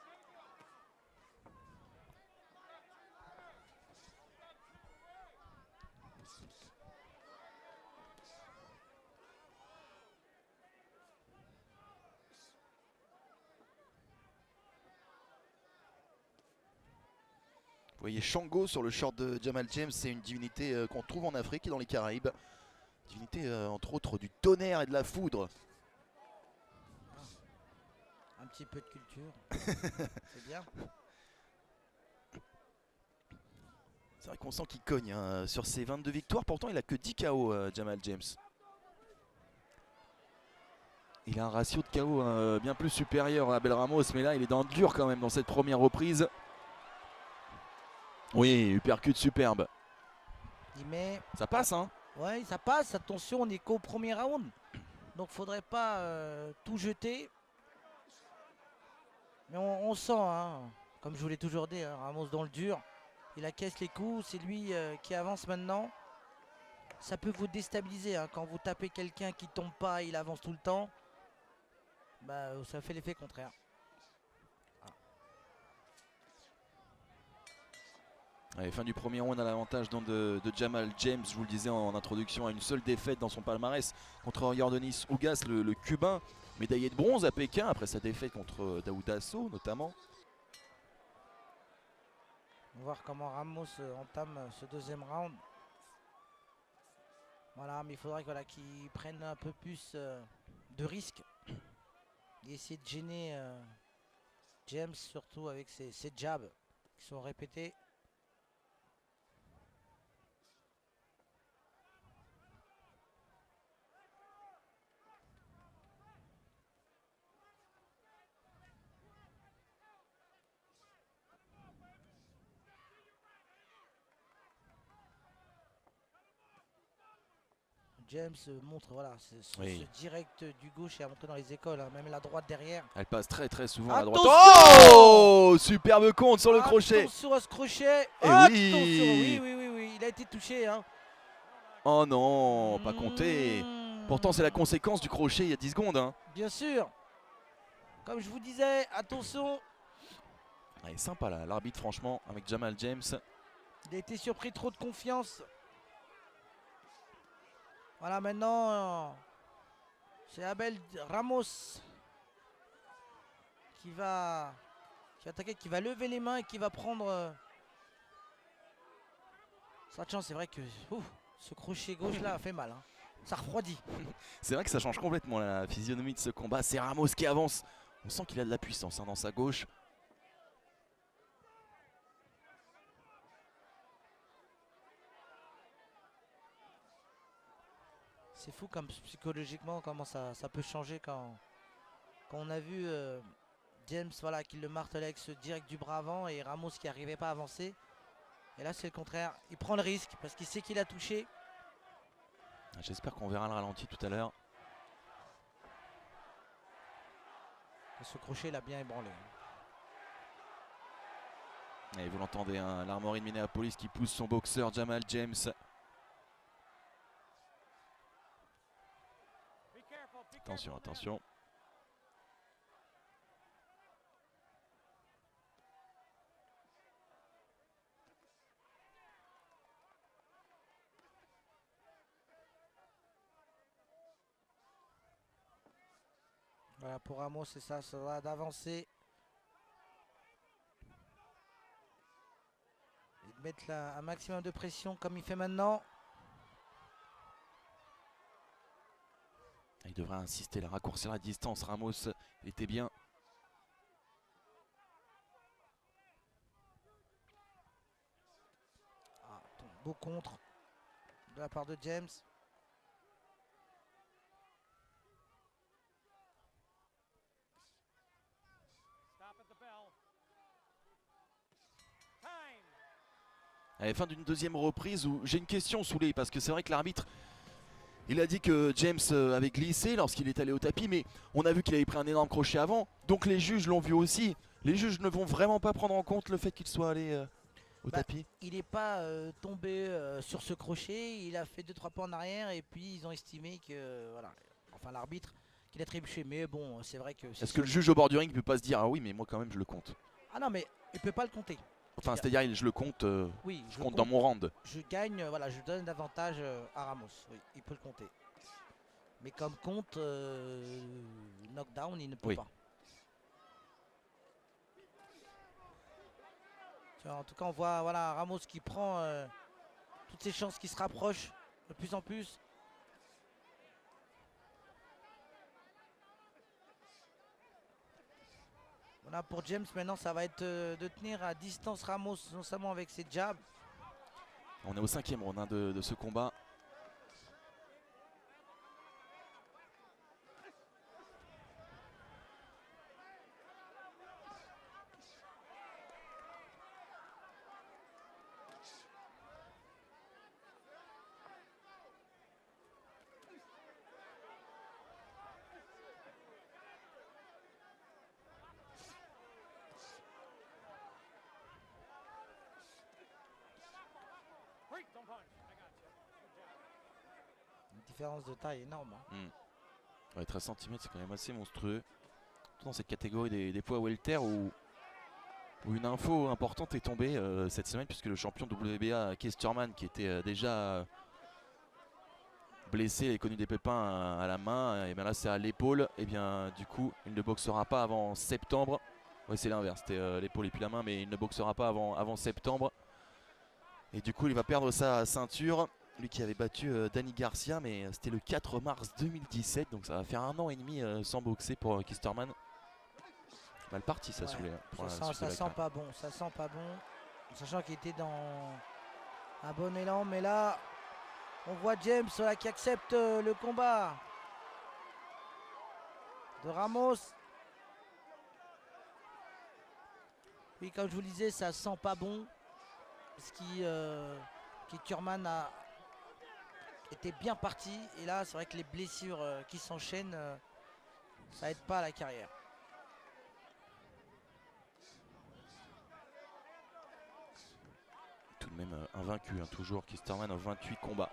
[SPEAKER 12] voyez Shango sur le short de Jamal James, c'est une divinité qu'on trouve en Afrique et dans les Caraïbes. Divinité entre autres du tonnerre et de la foudre.
[SPEAKER 3] Un petit peu de culture, c'est bien.
[SPEAKER 12] C'est vrai qu'on sent qu'il cogne hein, sur ses 22 victoires, pourtant il a que 10 KO Jamal James. Il a un ratio de KO bien plus supérieur à Abel Ramos, mais là il est dans le dur quand même dans cette première reprise. Oui, uppercut superbe.
[SPEAKER 3] Il met...
[SPEAKER 12] Ça passe hein.
[SPEAKER 3] Ouais, ça passe, attention, on est qu'au premier round. Donc faudrait pas tout jeter. Mais on sent, hein, comme je vous l'ai toujours dit, hein, Ramos dans le dur. Il accaisse les coups, c'est lui qui avance maintenant. Ça peut vous déstabiliser hein, quand vous tapez quelqu'un qui tombe pas, il avance tout le temps. Bah, ça fait l'effet contraire.
[SPEAKER 12] Allez, fin du premier round à l'avantage de Jamal James, je vous le disais en introduction, à une seule défaite dans son palmarès contre Yordenis Ugas, le Cubain, médaillé de bronze à Pékin après sa défaite contre Daouda Sow notamment.
[SPEAKER 3] On va voir comment Ramos entame ce deuxième round. Voilà, mais il faudrait qu'il prenne un peu plus de risques et essayer de gêner James, surtout avec ses jabs qui sont répétés. James montre voilà, ce direct du gauche et a montré dans les écoles, hein, même la droite derrière.
[SPEAKER 12] Elle passe très très souvent à
[SPEAKER 3] Attention
[SPEAKER 12] droite. Oh, superbe compte sur le crochet.
[SPEAKER 3] Attention à ce crochet.
[SPEAKER 12] Et
[SPEAKER 3] attention,
[SPEAKER 12] oui.
[SPEAKER 3] oui, il a été touché. Hein.
[SPEAKER 12] Oh non, pas compté. Pourtant c'est la conséquence du crochet il y a 10 secondes. Hein.
[SPEAKER 3] Bien sûr. Comme je vous disais, attention.
[SPEAKER 12] Allez, sympa là, l'arbitre franchement avec Jamal James.
[SPEAKER 3] Il a été surpris, trop de confiance. Voilà, maintenant, c'est Abel Ramos qui va attaquer, qui va lever les mains et qui va prendre sa chance. C'est vrai que ce crochet gauche là a fait mal. Hein. Ça refroidit.
[SPEAKER 12] C'est vrai que ça change complètement la physionomie de ce combat. C'est Ramos qui avance. On sent qu'il a de la puissance hein, dans sa gauche.
[SPEAKER 3] C'est fou comme psychologiquement comment ça peut changer quand on a vu James voilà, qui le martelait avec ce direct du bras avant et Ramos qui n'arrivait pas à avancer. Et là c'est le contraire, il prend le risque parce qu'il sait qu'il a touché.
[SPEAKER 12] J'espère qu'on verra le ralenti tout à l'heure.
[SPEAKER 3] Ce crochet l'a bien ébranlé.
[SPEAKER 12] Et vous l'entendez, hein, l'Armory de Minneapolis qui pousse son boxeur Jamal James. Attention, attention.
[SPEAKER 3] Voilà, pour Ramos, c'est ça va d'avancer. Et de mettre un maximum de pression comme il fait maintenant.
[SPEAKER 12] Il devrait insister, raccourcir la distance. Ramos était bien.
[SPEAKER 3] Beau contre de la part de James.
[SPEAKER 12] Allez, fin d'une deuxième reprise où j'ai une question Souley, parce que c'est vrai que l'arbitre il a dit que James avait glissé lorsqu'il est allé au tapis, mais on a vu qu'il avait pris un énorme crochet avant, donc les juges l'ont vu aussi. Les juges ne vont vraiment pas prendre en compte le fait qu'il soit allé au tapis.
[SPEAKER 3] Il n'est pas tombé sur ce crochet, il a fait 2-3 pas en arrière et puis ils ont estimé que, voilà, enfin l'arbitre, qu'il a trébuché. Mais bon, c'est vrai que...
[SPEAKER 12] Est-ce que le juge au bord du ring ne peut pas se dire, ah oui mais moi quand même je le compte?
[SPEAKER 3] Ah non mais il peut pas le compter.
[SPEAKER 12] Enfin c'est-à-dire je le compte,
[SPEAKER 3] oui,
[SPEAKER 12] je compte dans mon round.
[SPEAKER 3] Je gagne, voilà, je donne davantage à Ramos, oui, il peut le compter. Mais comme compte, knockdown, il ne peut pas. En tout cas, on voit voilà, Ramos qui prend toutes ses chances, qui se rapproche de plus en plus. Voilà, pour James, maintenant, ça va être de tenir à distance Ramos, notamment avec ses jabs.
[SPEAKER 12] On est au 5e round hein, de ce combat.
[SPEAKER 3] Une différence de taille énorme. Hein.
[SPEAKER 12] Ouais, 13 cm, c'est quand même assez monstrueux. Dans cette catégorie des poids welter où une info importante est tombée cette semaine, puisque le champion WBA Keith Thurman, qui était déjà blessé et connu des pépins à la main, et bien là c'est à l'épaule, et bien du coup il ne boxera pas avant septembre. Ouais, c'est l'inverse, c'était l'épaule et puis la main, mais il ne boxera pas avant septembre. Et du coup il va perdre sa ceinture. Lui qui avait battu Danny Garcia, mais c'était le 4 mars 2017, donc ça va faire 1 an et demi sans boxer pour Keith Thurman. Mal parti ça, Souley.
[SPEAKER 3] Ça sent pas bon, ça sent pas bon. Sachant qu'il était dans un bon élan, mais là, on voit James là, qui accepte le combat de Ramos. Oui, comme je vous le disais, ça sent pas bon. Ce qui Thurman était bien parti. Et là, c'est vrai que les blessures qui s'enchaînent, ça aide pas à la carrière.
[SPEAKER 12] Tout de même invaincu, hein, toujours Keith Thurman en 28 combats.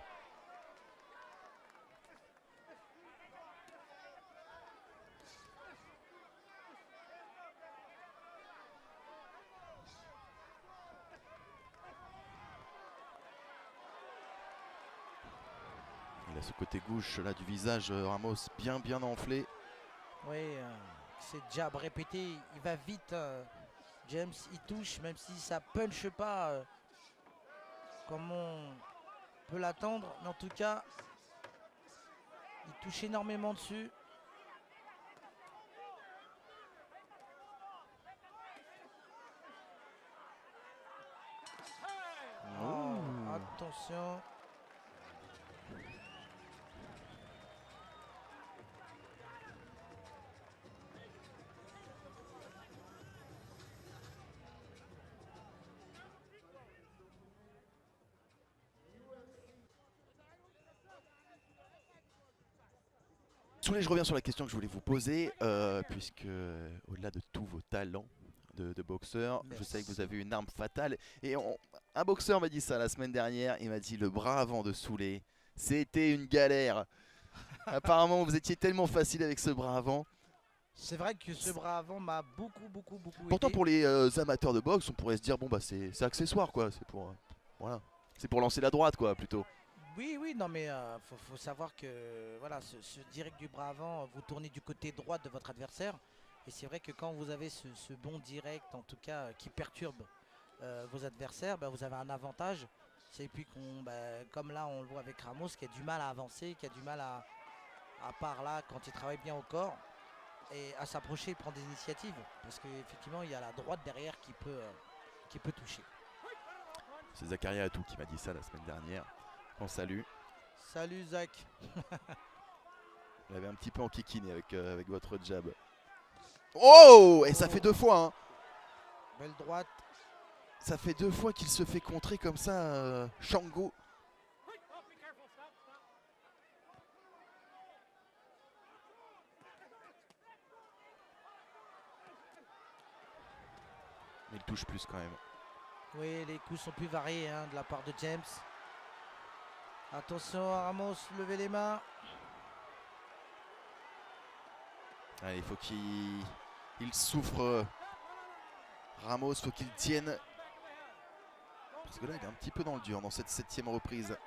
[SPEAKER 12] Il a ce côté gauche là du visage, Ramos bien enflé.
[SPEAKER 3] Oui, c'est jab répété, il va vite. James, il touche, même si ça punche pas comme on peut l'attendre. Mais en tout cas, il touche énormément dessus. Oh, attention.
[SPEAKER 12] Soulé, je reviens sur la question que je voulais vous poser, puisque au-delà de tous vos talents de boxeur, je sais que vous avez une arme fatale. Et un boxeur m'a dit ça la semaine dernière, il m'a dit le bras avant de Soulé, c'était une galère. Apparemment, vous étiez tellement facile avec ce bras avant.
[SPEAKER 13] C'est vrai que ce bras avant m'a beaucoup
[SPEAKER 12] Pourtant,
[SPEAKER 13] aidé.
[SPEAKER 12] pour les amateurs de boxe, on pourrait se dire bon bah c'est accessoire quoi, c'est pour voilà, c'est pour lancer la droite quoi plutôt.
[SPEAKER 13] Oui, non mais faut savoir que voilà, ce direct du bras avant, vous tournez du côté droit de votre adversaire. Et c'est vrai que quand vous avez ce bon direct, en tout cas, qui perturbe vos adversaires, bah, vous avez un avantage. Et puis comme là on le voit avec Ramos, qui a du mal à avancer, qui a du mal à part là, quand il travaille bien au corps, et à s'approcher et prendre des initiatives. Parce qu'effectivement, il y a la droite derrière qui peut toucher.
[SPEAKER 12] C'est Zakaria Atou qui m'a dit ça la semaine dernière. On salue.
[SPEAKER 13] Salut Zach.
[SPEAKER 12] Vous l'avez un petit peu enquiquiné avec votre jab. Oh! Et ça fait 2 fois hein.
[SPEAKER 13] Belle droite.
[SPEAKER 12] Ça fait 2 fois qu'il se fait contrer comme ça, Shango. Mais il touche plus quand même.
[SPEAKER 13] Oui, les coups sont plus variés hein, de la part de James. Attention à Ramos, levez les mains.
[SPEAKER 12] Allez, il faut qu'il souffre. Ramos, faut qu'il tienne. Parce que là, il est un petit peu dans le dur dans cette 7e reprise.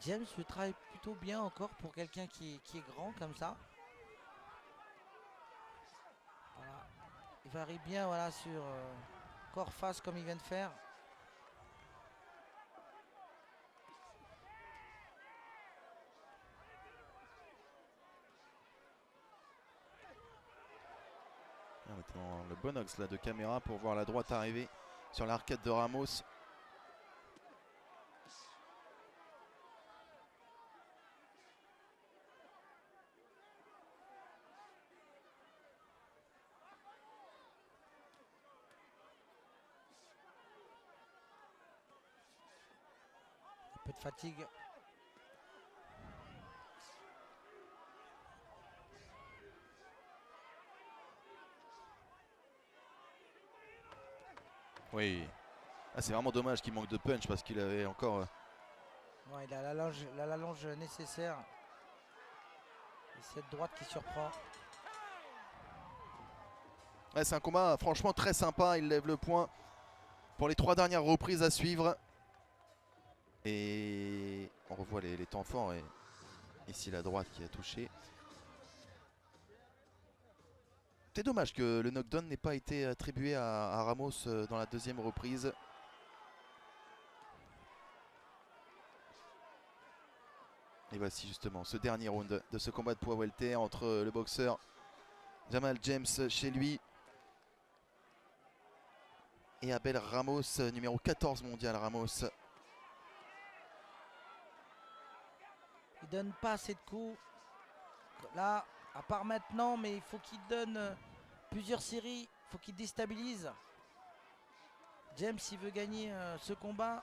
[SPEAKER 13] James le travaille plutôt bien encore pour quelqu'un qui est grand comme ça. Voilà. Il varie bien voilà, sur corps face comme il vient de faire.
[SPEAKER 12] On est dans le bon axe là, de caméra pour voir la droite arriver sur l'arcade de Ramos.
[SPEAKER 13] Un peu de fatigue.
[SPEAKER 12] Oui. Ah, c'est vraiment dommage qu'il manque de punch parce qu'il avait encore...
[SPEAKER 13] Ouais, il a la longe nécessaire. Et cette droite qui surprend.
[SPEAKER 12] Ouais, c'est un combat franchement très sympa. Il lève le point pour les 3 dernières reprises à suivre. Et on revoit les temps forts. Et ici la droite qui a touché. C'est dommage que le knockdown n'ait pas été attribué à Ramos dans la 2e reprise. Et voici justement ce dernier round de ce combat de poids welter entre le boxeur Jamal James chez lui et Abel Ramos, numéro 14 mondial Ramos.
[SPEAKER 13] Il donne pas assez de coups. Là, à part maintenant, mais il faut qu'il donne plusieurs séries. Il faut qu'il déstabilise. James, il veut gagner ce combat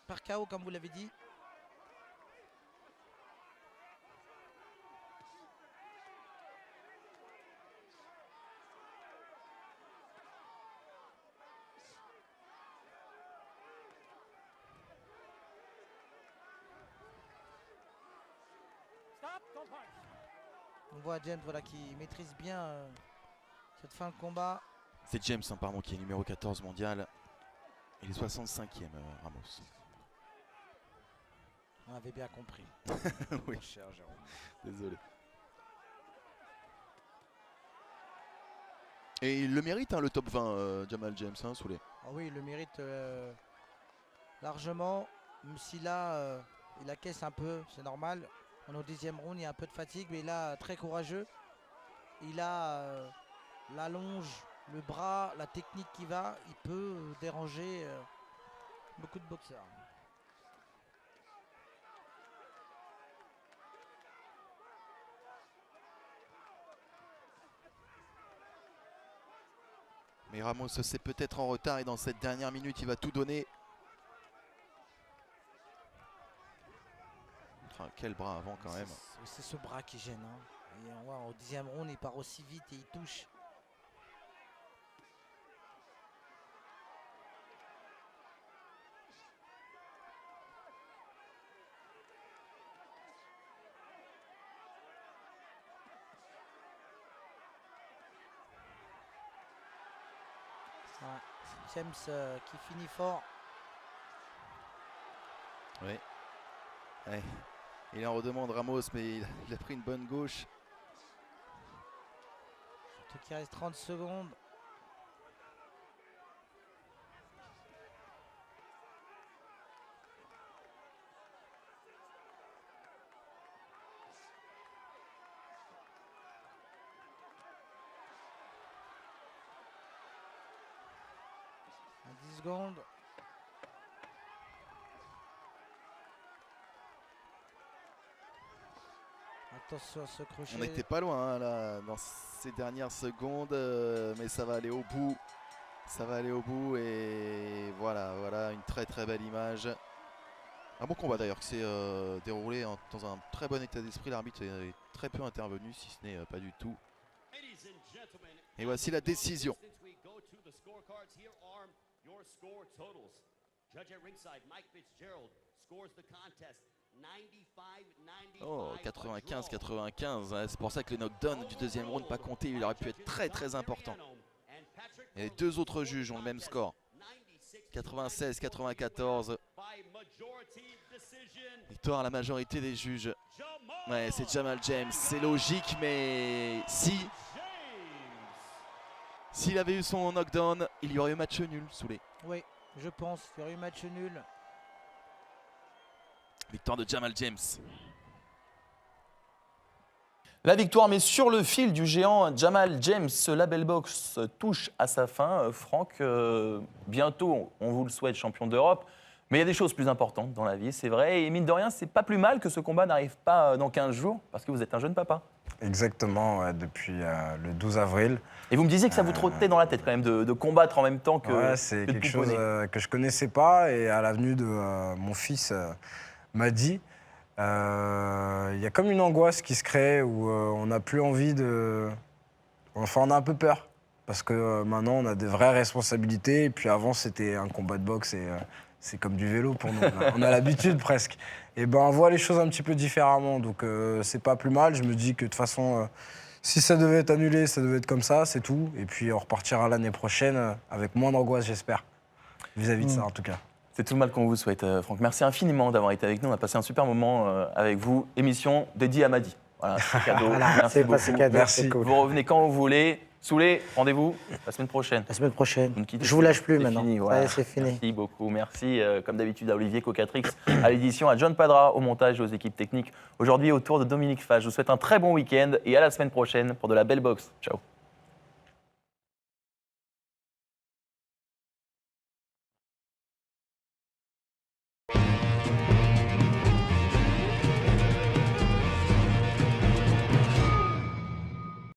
[SPEAKER 13] par KO, comme vous l'avez dit. On voit James voilà, qui maîtrise bien cette fin de combat.
[SPEAKER 12] C'est James hein, pardon, qui est numéro 14 mondial. Il est 65e Ramos.
[SPEAKER 13] On avait bien compris.
[SPEAKER 12] Oui.
[SPEAKER 13] Cher Jérôme.
[SPEAKER 12] Désolé. Et il le mérite hein, le top 20 Jamal James hein, Soulé.
[SPEAKER 13] Ah oui, il le mérite largement. Même si là, il acquiesce un peu, c'est normal. On est au 10e round, il y a un peu de fatigue, mais là, très courageux. Il a la longe le bras, la technique qui va, il peut déranger beaucoup de boxeurs.
[SPEAKER 12] Mais Ramos c'est peut-être en retard et dans cette dernière minute, il va tout donner. Ah, quel bras avant quand même.
[SPEAKER 13] C'est ce bras qui gêne. Hein. Et on voit, au 10e round, il part aussi vite et il touche. James qui finit fort.
[SPEAKER 12] Oui. Ouais. Il en redemande Ramos, mais il a pris une bonne gauche.
[SPEAKER 13] Surtout qu'il reste 30 secondes. À 10 secondes. Attention à ce crochet.
[SPEAKER 12] On n'était pas loin hein, là, dans ces dernières secondes, mais ça va aller au bout. Ça va aller au bout et voilà une très très belle image. Un bon combat d'ailleurs qui s'est déroulé dans un très bon état d'esprit. L'arbitre est très peu intervenu, si ce n'est pas du tout. Et voici la décision. Oh, 95-95, hein. C'est pour ça que le knockdown du deuxième round pas compté, il aurait pu être très très important. Et les deux autres juges ont le même score. 96-94. Victoire à la majorité des juges. Ouais, c'est Jamal James, c'est logique, mais s'il avait eu son knockdown, il y aurait eu match nul, Soulé.
[SPEAKER 13] Oui, je pense qu'il y aurait eu match nul.
[SPEAKER 12] Victoire de Jamal James.
[SPEAKER 1] La victoire, mais sur le fil du géant Jamal James, la belle boxe touche à sa fin. Franck, bientôt, on vous le souhaite, champion d'Europe. Mais il y a des choses plus importantes dans la vie, c'est vrai. Et mine de rien, c'est pas plus mal que ce combat n'arrive pas dans 15 jours, parce que vous êtes un jeune papa.
[SPEAKER 2] Exactement, ouais, depuis le 12 avril.
[SPEAKER 1] Et vous me disiez que ça vous trottait dans la tête quand même de combattre en même temps que
[SPEAKER 2] ouais, c'est quelque chose que je connaissais pas. Et à l'avenue de mon fils m'a dit, il y a comme une angoisse qui se crée où on n'a plus envie de... Enfin, on a un peu peur. Parce que maintenant, on a des vraies responsabilités. Et puis avant, c'était un combat de boxe et c'est comme du vélo pour nous. On a l'habitude presque. Et ben, on voit les choses un petit peu différemment. Donc, c'est pas plus mal. Je me dis que de toute façon, si ça devait être annulé, ça devait être comme ça, c'est tout. Et puis, on repartira l'année prochaine avec moins d'angoisse, j'espère. Vis-à-vis de ça, en tout cas.
[SPEAKER 1] C'est tout le mal qu'on vous souhaite, Franck. Merci infiniment d'avoir été avec nous. On a passé un super moment avec vous. Émission dédiée à Madi. Voilà, c'est cadeau.
[SPEAKER 3] Voilà,
[SPEAKER 1] merci beaucoup.
[SPEAKER 3] Cadeau,
[SPEAKER 2] merci.
[SPEAKER 3] cool.
[SPEAKER 1] Vous revenez quand vous voulez. Soulé, rendez-vous la semaine prochaine.
[SPEAKER 3] La semaine prochaine. Je vous lâche plus maintenant.
[SPEAKER 1] Fini, voilà.
[SPEAKER 3] C'est fini.
[SPEAKER 1] Merci beaucoup. Merci, comme d'habitude, à Olivier Cocatrix, à l'édition, à John Padra, au montage et aux équipes techniques. Aujourd'hui, au tour de Dominique Fage. Je vous souhaite un très bon week-end et à la semaine prochaine pour de la belle boxe. Ciao.